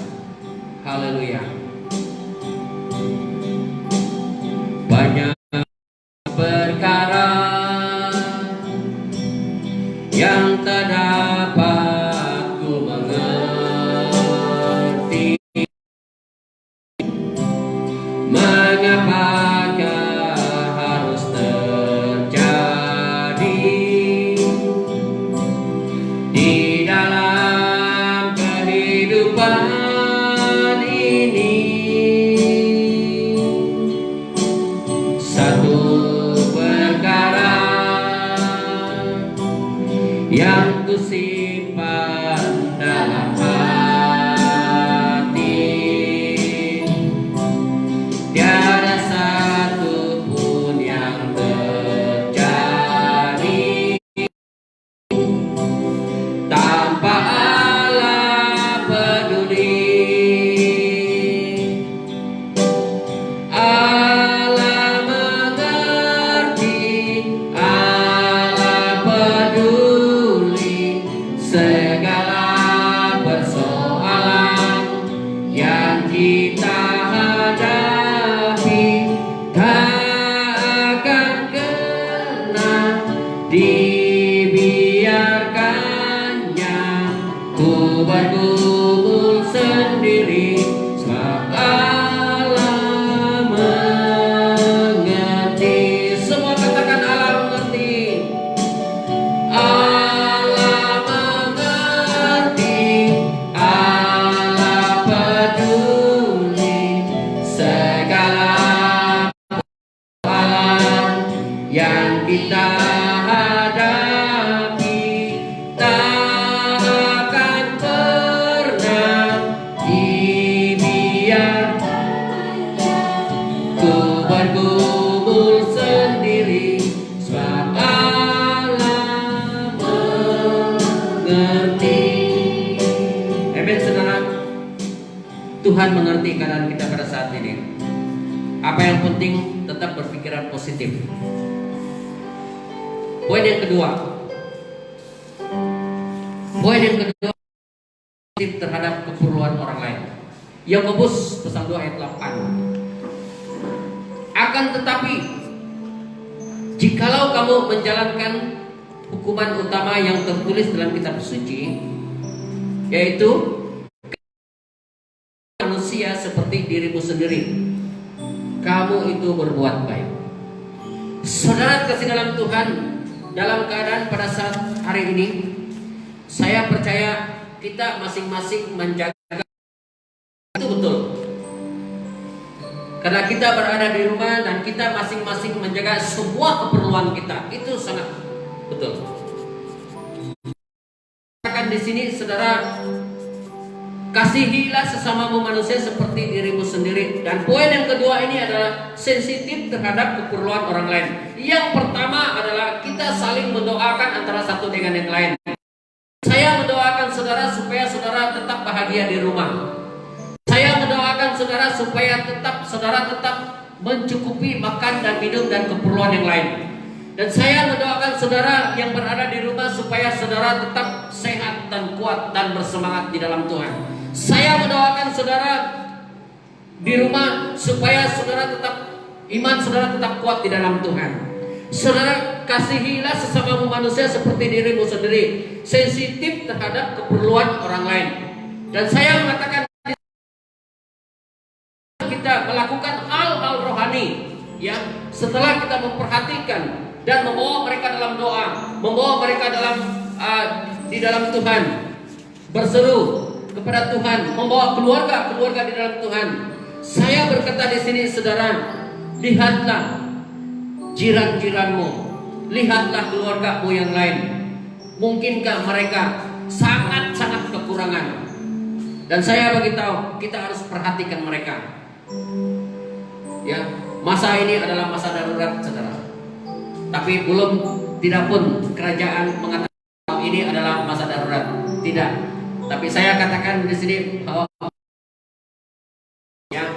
Haleluya. Banyak perkara yang tak dapat ku mengerti, mengapakah harus terjadi di dalam kehidupan ini. Satu perkara yang ku simpan dalam hati, tiada satu pun yang terjadi tanpa Allah peduli. Allah mengerti, Allah peduli segala persoalan yang kita hadapi. Tak akan kena dibiarkannya ku bergumul sendiri, sebab Allah mengerti. Semua katakan Allah mengerti. Allah mengerti, Allah peduli segala persoalan yang kita hadapi. Tuhan mengerti keadaan kita pada saat ini. Apa yang penting, tetap berpikiran positif. Poin yang kedua, positif terhadap keperluan orang lain. Yakobus pasal 2 ayat 8. Akan tetapi, jikalau kamu menjalankan hukuman utama yang tertulis dalam kitab suci, yaitu manusia seperti dirimu sendiri, kamu itu berbuat baik. Saudara kasih dalam Tuhan, dalam keadaan pada saat hari ini, saya percaya kita masing-masing menjaga itu betul. Karena kita berada di rumah dan kita masing-masing menjaga semua keperluan kita, itu sangat betul. Akan di sini, saudara, kasihilah sesamamu manusia seperti dirimu sendiri. Dan poin yang kedua ini adalah sensitif terhadap keperluan orang lain. Yang pertama adalah kita saling mendoakan antara satu dengan yang lain. Saya mendoakan saudara supaya saudara tetap bahagia di rumah. Saya mendoakan saudara supaya saudara tetap mencukupi makan dan minum dan keperluan yang lain. Dan saya mendoakan saudara yang berada di rumah supaya saudara tetap sehat dan kuat dan bersemangat di dalam Tuhan. Saya mendoakan saudara di rumah supaya saudara tetap iman saudara tetap kuat di dalam Tuhan. Saudara, kasihilah sesamamu manusia seperti dirimu sendiri, sensitif terhadap keperluan orang lain. Dan saya mengatakan kita melakukan hal-hal rohani, ya, setelah kita memperhatikan dan membawa mereka dalam doa, membawa mereka di dalam Tuhan, berseru kepada Tuhan, membawa keluarga di dalam Tuhan. Saya berkata di sini, saudara, lihatlah jiran-jiranmu, lihatlah keluargamu yang lain. Mungkinkah mereka sangat-sangat kekurangan? Dan saya beritahu, kita harus perhatikan mereka. Ya, masa ini adalah masa darurat, saudara. Tapi tidak pun kerajaan mengatakan ini adalah masa darurat. Tidak. Tapi saya katakan di sini bahwa ya,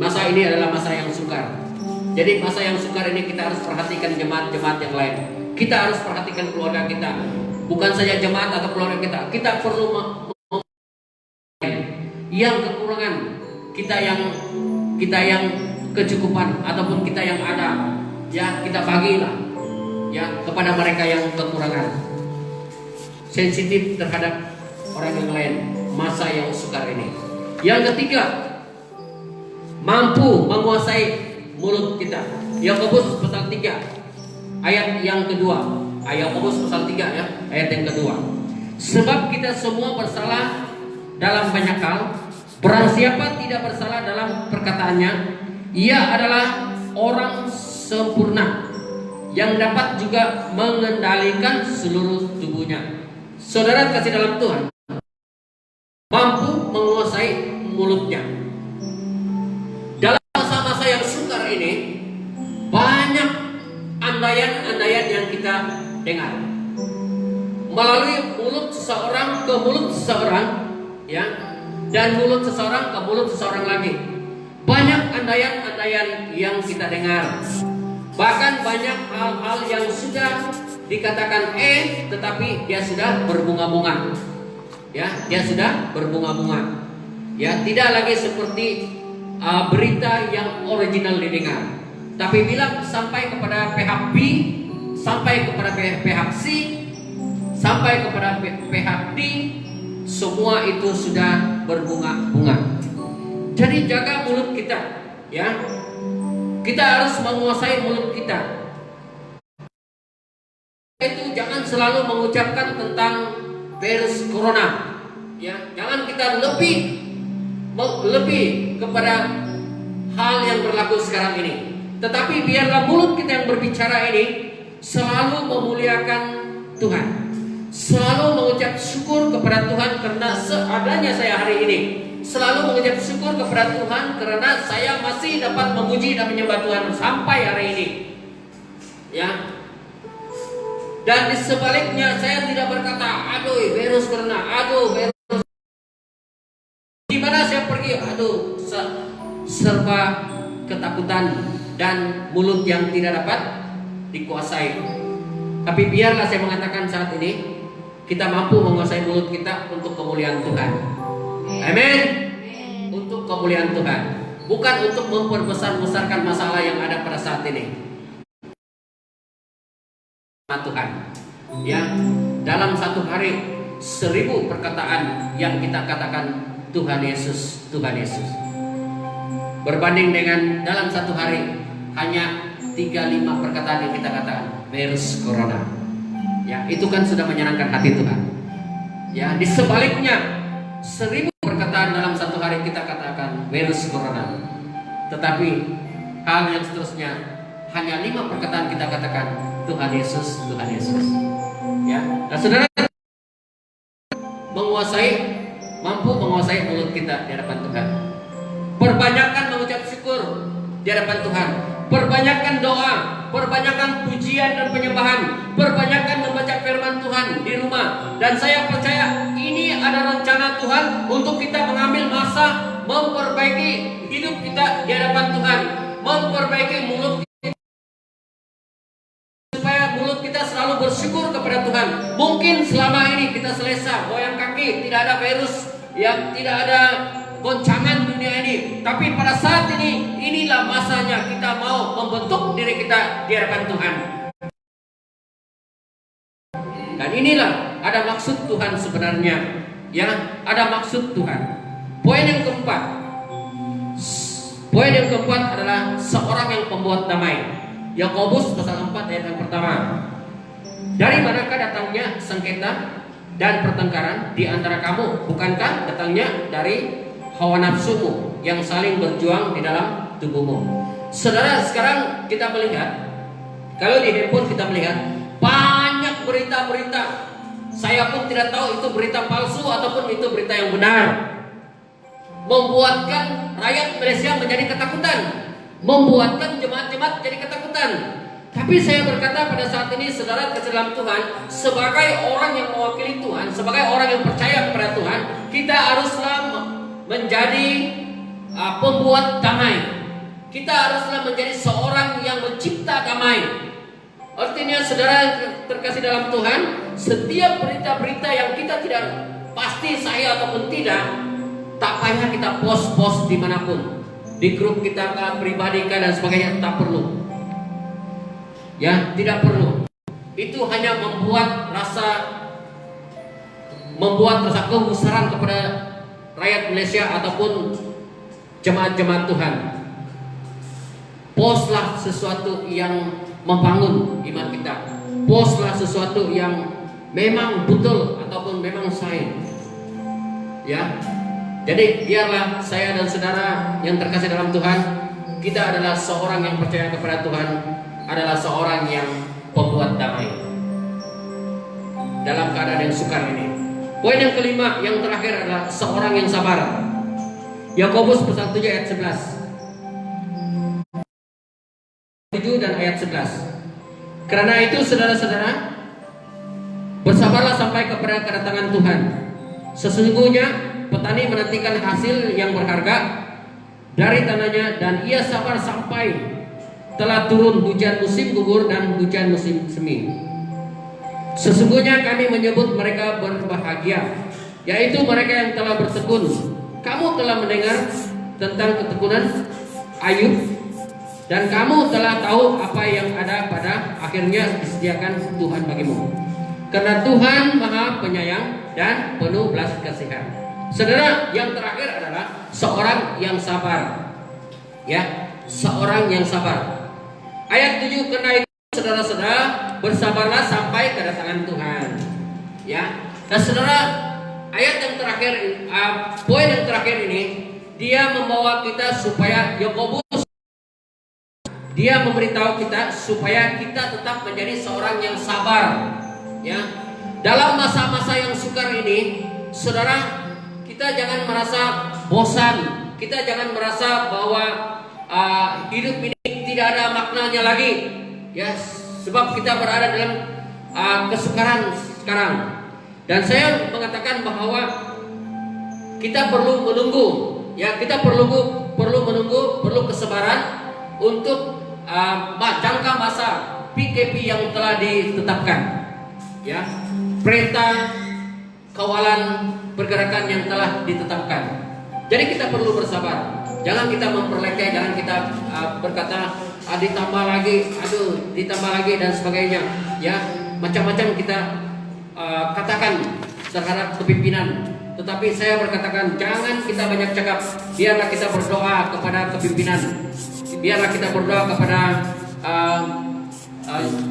masa ini adalah masa yang sukar. Jadi masa yang sukar ini kita harus perhatikan jemaat-jemaat yang lain. Kita harus perhatikan keluarga kita. Bukan saja jemaat atau keluarga kita. Kita perlu yang kekurangan, kita yang kecukupan ataupun kita yang ada, ya kita bagilah ya kepada mereka yang kekurangan. Sensitif terhadap orang yang lain masa yang sukar ini. Yang ketiga, mampu menguasai mulut kita. Yakobus pasal 3 ayat yang kedua. Yakobus pasal 3 ya, ayat yang kedua. Sebab kita semua bersalah dalam banyak hal. Barang siapa tidak bersalah dalam perkataannya, ia adalah orang sempurna yang dapat juga mengendalikan seluruh tubuhnya. Saudara kasih dalam Tuhan, mampu menguasai mulutnya. Dalam masa-masa yang sukar ini, banyak andaian-andaian yang kita dengar melalui mulut seseorang ke mulut seseorang, ya, dan mulut seseorang ke mulut seseorang lagi. Banyak andaian-andaian yang kita dengar. Bahkan banyak hal-hal yang sudah dikatakan tetapi dia sudah berbunga-bunga. Ya, dia sudah berbunga-bunga. Ya, tidak lagi seperti berita yang original didengar. Tapi bila sampai kepada pihak B, sampai kepada pihak C, sampai kepada pihak D, semua itu sudah berbunga-bunga. Jadi jaga mulut kita, ya. Kita harus menguasai mulut kita. Itu jangan selalu mengucapkan tentang virus corona, ya. Jangan kita lebih kepada hal yang berlaku sekarang ini. Tetapi biarlah mulut kita yang berbicara ini selalu memuliakan Tuhan, selalu mengucap syukur kepada Tuhan karena seadanya saya hari ini. Selalu mengucap syukur kepada Tuhan karena saya masih dapat memuji dan menyembah Tuhan sampai hari ini. Ya. Dan di sebaliknya saya tidak berkata, aduh virus corona, aduh virus. Di mana saya pergi pergi, aduh, serba ketakutan dan mulut yang tidak dapat dikuasai. Tapi biarlah saya mengatakan saat ini, kita mampu menguasai mulut kita untuk kemuliaan Tuhan. Amin. Untuk kemuliaan Tuhan, bukan untuk memperbesar-besarkan masalah yang ada pada saat ini. Tuhan, ya, dalam satu hari 1000 perkataan yang kita katakan Tuhan Yesus, Tuhan Yesus, berbanding dengan dalam satu hari hanya 3-5 perkataan yang kita katakan virus corona. Ya, itu kan sudah menyenangkan hati Tuhan. Ya, di sebaliknya 1000 perkataan dalam satu hari kita katakan virus corona, tetapi hal yang seterusnya hanya 5 perkataan kita katakan Tuhan Yesus, Tuhan Yesus. Ya, nah saudara mampu menguasai mulut kita di hadapan Tuhan. Perbanyakkan mengucap syukur di hadapan Tuhan. Perbanyakkan doa, perbanyakkan pujian dan penyembahan, perbanyakkan membaca firman Tuhan di rumah. Dan saya percaya ini ada rencana Tuhan untuk kita mengambil masa memperbaiki hidup kita di hadapan Tuhan, memperbaiki mulut kita, supaya mulut kita selalu bersyukur kepada Tuhan. Mungkin selama ini kita selesa, goyang kaki, tidak ada virus, yang tidak ada goncangan dunia ini. Tapi pada saat ini, inilah masanya kita mau membentuk diri kita di hadapan Tuhan. Dan inilah ada maksud Tuhan sebenarnya. Ya, ada maksud Tuhan. Poin yang keempat adalah seorang yang pembuat damai. Yakobus pasal 4 ayat yang pertama. Dari manakah datangnya sengketa dan pertengkaran di antara kamu? Bukankah datangnya dari hawa nafsumu yang saling berjuang di dalam tubuhmu? Saudara, sekarang kita melihat, kalau di handphone kita melihat banyak berita-berita. Saya pun tidak tahu itu berita palsu ataupun itu berita yang benar. Membuatkan rakyat Malaysia menjadi ketakutan, membuatkan jemaat-jemaat jadi ketakutan. Tapi saya berkata pada saat ini, saudara kasih dalam Tuhan, sebagai orang yang mewakili Tuhan, sebagai orang yang percaya kepada Tuhan, kita haruslah menjadi pembuat damai. Kita haruslah menjadi seorang yang mencipta damai. Artinya saudara terkasih dalam Tuhan, setiap berita-berita yang kita tidak pasti sahih ataupun tidak, tak payah kita post dimanapun, di grup kita pribadi dan sebagainya, tak perlu. Ya, tidak perlu. Itu hanya membuat rasa kegusaran kepada rakyat Malaysia ataupun jemaat-jemaat Tuhan. Postlah sesuatu yang membangun iman kita. Postlah sesuatu yang memang betul ataupun memang sahih. Ya. Jadi biarlah saya dan saudara yang terkasih dalam Tuhan, kita adalah seorang yang percaya kepada Tuhan, adalah seorang yang pembuat damai dalam keadaan yang sukar ini. Poin yang kelima, yang terakhir adalah seorang yang sabar. Yakobus pasal 7 ayat 11. 7 dan ayat 11. Karena itu saudara-saudara, bersabarlah sampai kepada kedatangan Tuhan. Sesungguhnya petani menantikan hasil yang berharga dari tanahnya, dan ia sabar sampai telah turun hujan musim gugur dan hujan musim semi. Sesungguhnya kami menyebut mereka berbahagia, yaitu mereka yang telah bertekun. Kamu telah mendengar tentang ketekunan Ayub, dan kamu telah tahu apa yang ada pada akhirnya disediakan Tuhan bagimu. Karena Tuhan Maha Penyayang dan penuh belas kasihan. Saudara, yang terakhir adalah seorang yang sabar. Ya, seorang yang sabar. Ayat 7, karena itu saudara-saudara, bersabarlah sampai kedatangan Tuhan. Ya. Nah saudara, ayat yang terakhir, poin yang terakhir ini, dia membawa kita supaya Yakobus, dia memberitahu kita supaya kita tetap menjadi seorang yang sabar. Ya. Dalam masa-masa yang sukar ini, saudara, kita jangan merasa bosan, kita jangan merasa bahwa hidup ini tidak ada maknanya lagi, ya, sebab kita berada dalam kesukaran sekarang. Dan saya mengatakan bahwa kita perlu menunggu Ya, kita perlu menunggu, perlu kesabaran untuk jangka masa PKP yang telah ditetapkan. Ya, perintah kawalan pergerakan yang telah ditetapkan. Jadi kita perlu bersabar. Jangan kita memperlekeh, jangan kita berkata ditambah lagi, ditambah lagi dan sebagainya. Ya, macam-macam kita katakan terhadap kepimpinan. Tetapi saya berkatakan jangan kita banyak cakap. Biarlah kita berdoa kepada kepimpinan. Biarlah kita berdoa kepada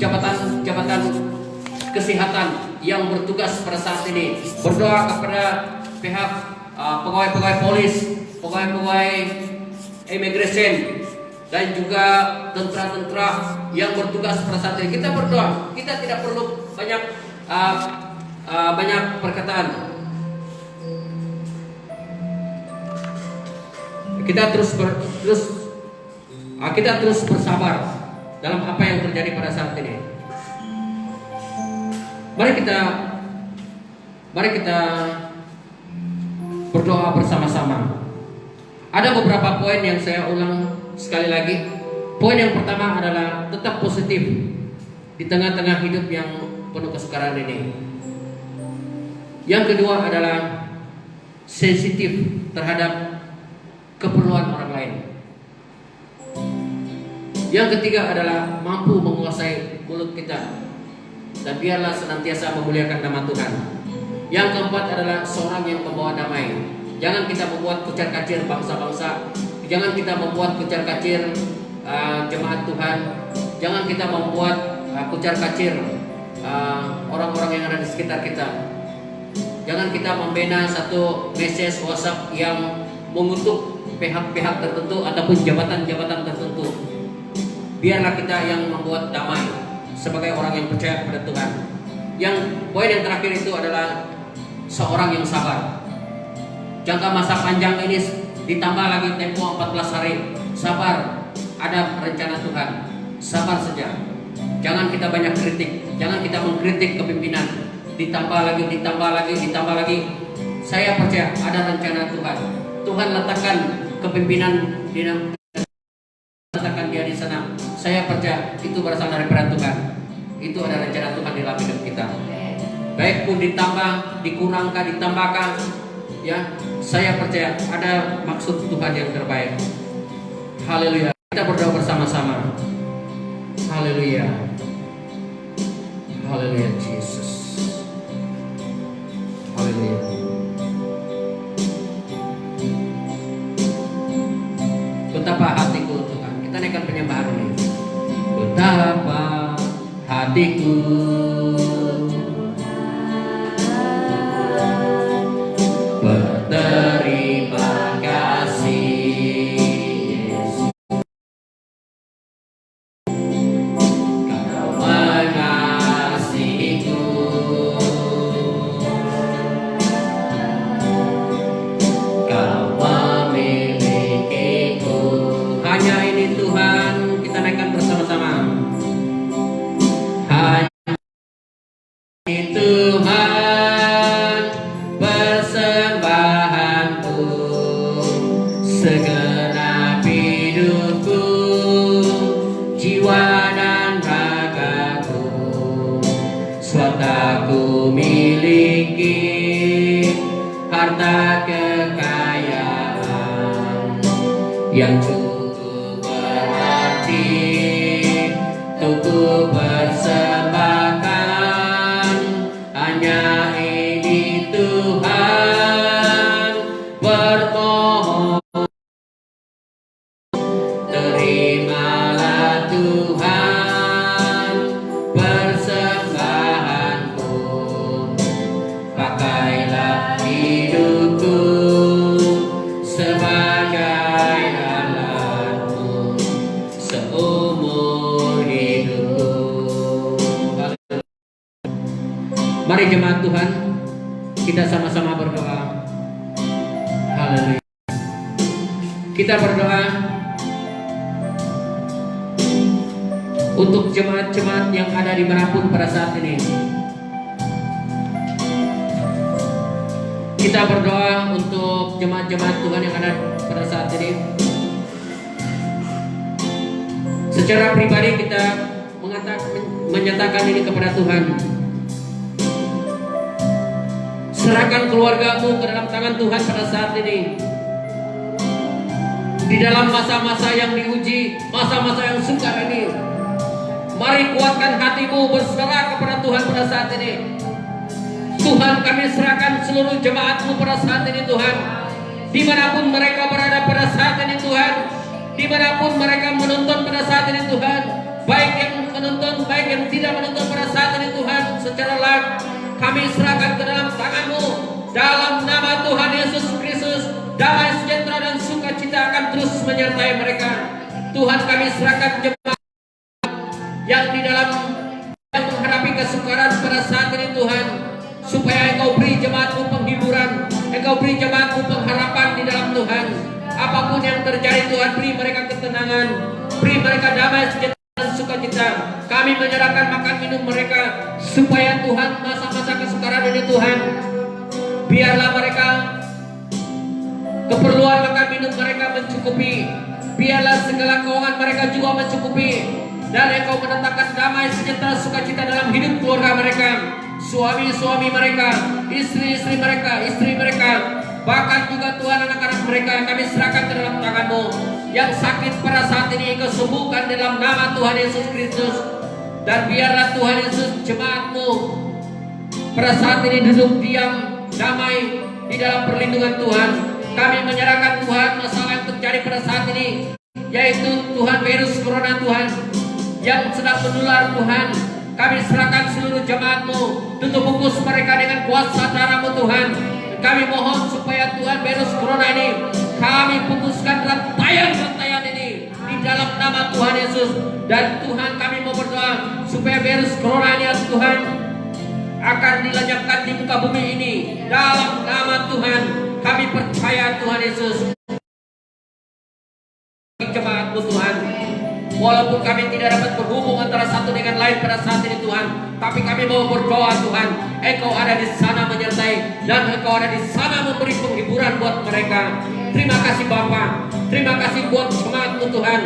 jabatan kesehatan yang bertugas pada saat ini. Berdoa kepada pihak pegawai-pegawai polis, pegawai-pegawai imigrasi, dan juga tentara-tentara yang bertugas pada saat ini. Kita berdoa. Kita tidak perlu banyak perkataan. Kita terus bersabar dalam apa yang terjadi pada saat ini. Mari kita berdoa bersama-sama. Ada beberapa poin yang saya ulang sekali lagi. Poin yang pertama adalah tetap positif di tengah-tengah hidup yang penuh kesukaran ini. Yang kedua adalah sensitif terhadap keperluan orang lain. Yang ketiga adalah mampu menguasai mulut kita, dan biarlah senantiasa memuliakan nama Tuhan. Yang keempat adalah seorang yang membawa damai. Jangan kita membuat kucar-kacir bangsa-bangsa. Jangan kita membuat kucar-kacir jemaat Tuhan. Jangan kita membuat kucar-kacir orang-orang yang ada di sekitar kita. Jangan kita membina satu message WhatsApp yang mengutuk pihak-pihak tertentu ataupun jabatan-jabatan tertentu. Biarlah kita yang membuat damai sebagai orang yang percaya kepada Tuhan. Yang poin yang terakhir itu adalah seorang yang sabar. Jangka masa panjang ini ditambah lagi tempo 14 hari. Sabar, ada rencana Tuhan. Sabar saja. Jangan kita banyak kritik. Jangan kita mengkritik kepimpinan. Ditambah lagi. Saya percaya ada rencana Tuhan. Tuhan letakkan kepimpinan letakkan dia di sana. Saya percaya itu berasal daripada Tuhan. Itu ada rencana Tuhan di dalam hidup kita. Baik pun ditambah, dikurangkan, ditambahkan, ya, saya percaya ada maksud Tuhan yang terbaik. Haleluya. Kita berdoa bersama-sama. Haleluya. Haleluya Yesus. Haleluya. Betapa hatiku Tuhan. Kita naikkan penyembahan ini. Betapa hatiku berterima kasih Yesus. Kau mengasihiku. Kau memilikiku. Hanya ini Tuhan, kita naikkan bersama-sama. Hanya ini Tuhan, persembahanku, segenap hidupku, jiwa dan ragaku, swataku miliki, harta kekayaan yang cukup berarti untuk ku persembahkan. Hanya ini Tuhan, bermohon terimalah Tuhan persembahanku. Pakailah hidupku sebagai alatmu seumur hidupku. Mari jemaat Tuhan, kita sama-sama berdoa. Haleluya. Kita berdoa untuk jemaat-jemaat yang ada di manapun pada saat ini. Kita berdoa untuk jemaat-jemaat Tuhan yang ada pada saat ini. Secara pribadi kita menyatakan ini kepada Tuhan. Serahkan keluargamu ke dalam tangan Tuhan pada saat ini. Di dalam masa-masa yang diuji, masa-masa yang sukar ini, mari kuatkan hatimu berserah kepada Tuhan pada saat ini. Tuhan, kami serahkan seluruh jemaatmu pada saat ini Tuhan. Dimanapun mereka berada pada saat ini Tuhan, dimanapun mereka menonton pada saat ini Tuhan, baik yang menonton, baik yang tidak menonton pada saat ini Tuhan, secara live, kami serahkan ke dalam tangan-Mu. Dalam nama Tuhan Yesus Kristus, damai sejahtera dan sukacita akan terus menyertai mereka. Tuhan, kami serahkan jemaat yang di dalam yang menghadapi kesukaran pada saat ini Tuhan, supaya Engkau beri jemaat-Mu penghiburan, Engkau beri jemaat-Mu pengharapan di dalam Tuhan. Apapun yang terjadi Tuhan, beri mereka ketenangan, beri mereka damai sejahtera dan sukacita. Kami menyerahkan makan minum mereka, supaya Tuhan masa-masa kesukaran ini Tuhan, biarlah mereka keperluan makan minum mereka mencukupi, biarlah segala keuangan mereka juga mencukupi, dan Engkau mendatangkan damai sejahtera sukacita dalam hidup keluarga mereka, suami-suami mereka, istri-istri mereka, istri mereka, bahkan juga Tuhan anak-anak mereka. Kami serahkan ke dalam tangan-Mu. Yang sakit pada saat ini Engkau sembuhkan dalam nama Tuhan Yesus Kristus. Dan biarlah Tuhan Yesus jemaat-Mu pada saat ini duduk diam damai di dalam perlindungan Tuhan. Kami menyerahkan Tuhan masalah yang terjadi pada saat ini, yaitu Tuhan virus corona Tuhan yang sedang menular Tuhan. Kami serahkan seluruh jemaat-Mu, tutup bungkus mereka dengan kuasa darah-Mu Tuhan. Kami mohon supaya Tuhan virus corona ini kami putuskan rantaian-rantaian ini di dalam nama Tuhan Yesus. Dan Tuhan, kami mau berdoa supaya virus corona ini Tuhan akan dilenyapkan di muka bumi ini dalam nama Tuhan. Kami percaya Tuhan Yesus, jemaat-Mu Tuhan, walaupun kami tidak dapat berhubung antara satu dengan lain pada saat ini Tuhan, tapi kami mau berdoa Tuhan, Engkau ada di sana menyertai, dan Engkau ada di sana memberi penghiburan buat mereka. Terima kasih Bapa, terima kasih buat jemaat-Mu Tuhan,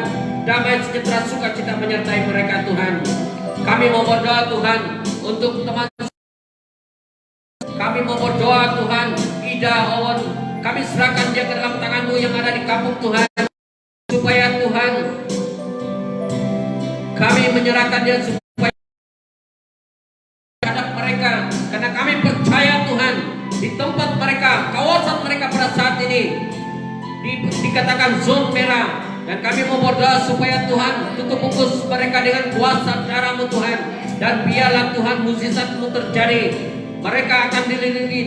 damai sejahtera sukacita menyertai mereka Tuhan. Kami mau berdoa Tuhan untuk teman, kami mau berdoa Tuhan, Ida Owen, kami serahkan dia ke dalam tangan-Mu yang ada di kampung Tuhan, supaya Tuhan, kami menyerahkan dia supaya terhadap mereka, karena kami percaya Tuhan, di tempat mereka, kawasan mereka pada saat ini dikatakan zona merah, dan kami mau berdoa supaya Tuhan tutup bungkus mereka dengan kuasa darah-Mu Tuhan, dan biarlah Tuhan mukjizat-Mu terjadi. Mereka akan dilindungi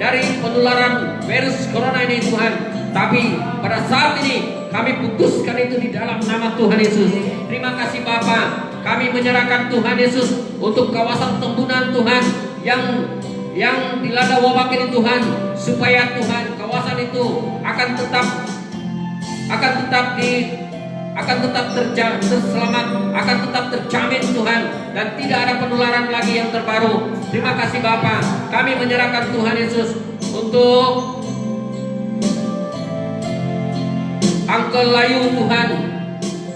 dari penularan virus corona ini Tuhan. Tapi pada saat ini kami putuskan itu di dalam nama Tuhan Yesus. Terima kasih Bapa. Kami menyerahkan Tuhan Yesus untuk kawasan Tembunan Tuhan yang dilanda wabah ini Tuhan, supaya Tuhan kawasan itu akan tetap terselamat, akan tetap terjamin Tuhan, dan tidak ada penularan lagi yang terbaru. Terima kasih Bapa. Kami menyerahkan Tuhan Yesus untuk Uncle Layu Tuhan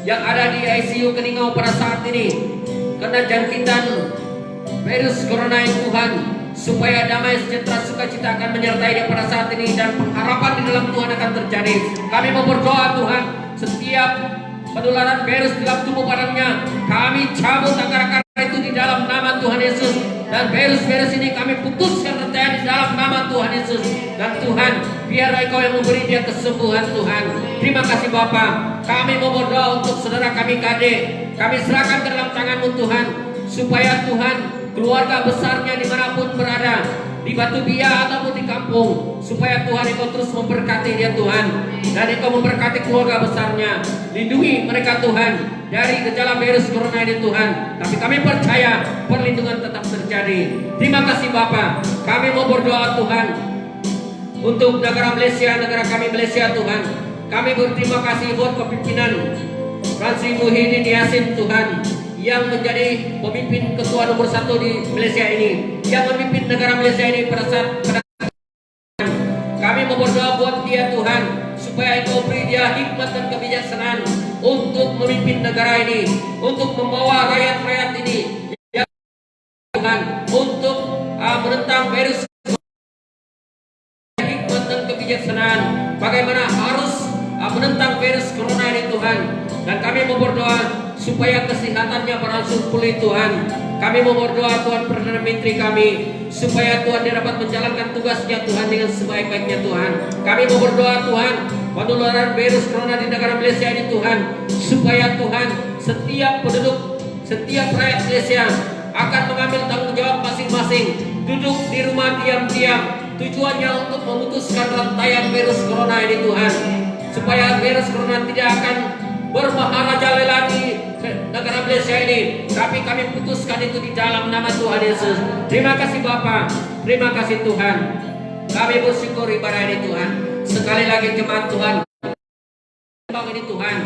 yang ada di ICU Keningau pada saat ini, karena jangkitan virus corona ini Tuhan, supaya damai sejahtera sukacita akan menyertai dia pada saat ini, dan pengharapan di dalam Tuhan akan terjadi. Kami mau berdoa Tuhan, setiap penularan virus dalam tubuh badannya kami cabut akar-akar itu di dalam nama Tuhan Yesus, dan virus-virus ini kami putuskan rantai di dalam nama Tuhan Yesus. Dan Tuhan, biar Engkau yang memberi dia kesembuhan Tuhan. Terima kasih Bapa. Kami mau berdoa untuk saudara kami Kade, kami serahkan ke dalam tangan-Mu Tuhan, supaya Tuhan keluarga besarnya dimanapun berada, di Batu Bia ataupun di kampung, supaya Tuhan Engkau terus memberkati dia Tuhan, dan Engkau memberkati keluarga besarnya. Lindungi mereka Tuhan dari gejala virus corona ini Tuhan. Tapi kami percaya perlindungan tetap terjadi. Terima kasih Bapa. Kami mau berdoa Tuhan untuk negara Malaysia, negara kami Malaysia Tuhan. Kami berterima kasih buat kepimpinan Fransi Muhyiddin Yassin Tuhan, yang menjadi pemimpin ketua nomor 1 di Malaysia ini, yang memimpin negara Malaysia ini pada saat Kami mau berdoa buat dia Tuhan, supaya Engkau beri dia hikmat dan kebijaksanaan untuk memimpin negara ini, untuk membawa rakyat-rakyat ini, ya Tuhan, untuk menentang virus, hikmat dan kebijaksanaan bagaimana harus menentang virus corona ini Tuhan. Dan kami mau berdoa supaya kesehatannya berangsur pulih Tuhan. Kami mau berdoa Tuhan Perdana Menteri kami, supaya Tuhan dia dapat menjalankan tugasnya Tuhan dengan sebaik-baiknya Tuhan. Kami mau berdoa Tuhan, penularan virus corona di negara Malaysia ini Tuhan, supaya Tuhan setiap penduduk, setiap rakyat Malaysia akan mengambil tanggung jawab masing-masing, duduk di rumah diam-diam. Tujuannya untuk memutuskan rantaian virus corona ini Tuhan, supaya virus corona tidak akan bermaharaja lagi negara Malaysia ini. Tapi kami putuskan itu di dalam nama Tuhan Yesus. Terima kasih Bapa, terima kasih Tuhan. Kami bersyukur ibadah ini Tuhan. Sekali lagi jemaat Tuhan, ini Tuhan,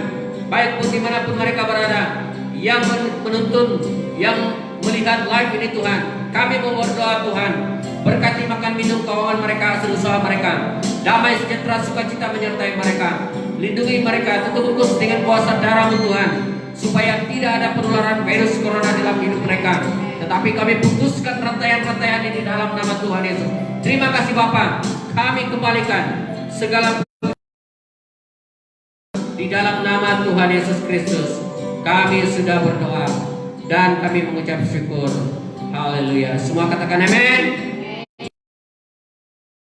baik pun dimanapun mereka berada, yang menuntun, yang melihat live ini Tuhan, kami mau berdoa Tuhan, berkati makan minum keuangan mereka, usaha mereka, damai sejahtera sukacita menyertai mereka, lindungi mereka, tutup bungkus dengan kuasa darah-Mu Tuhan, supaya tidak ada penularan virus corona dalam hidup mereka. Tetapi kami putuskan rantaian-rantaian ini dalam nama Tuhan Yesus. Terima kasih Bapa, kami kembalikan segala di dalam nama Tuhan Yesus Kristus. Kami sudah berdoa dan kami mengucap syukur. Haleluya. Semua katakan amin.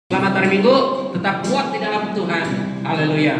Selamat hari Minggu, tetap kuat di dalam Tuhan. Haleluya.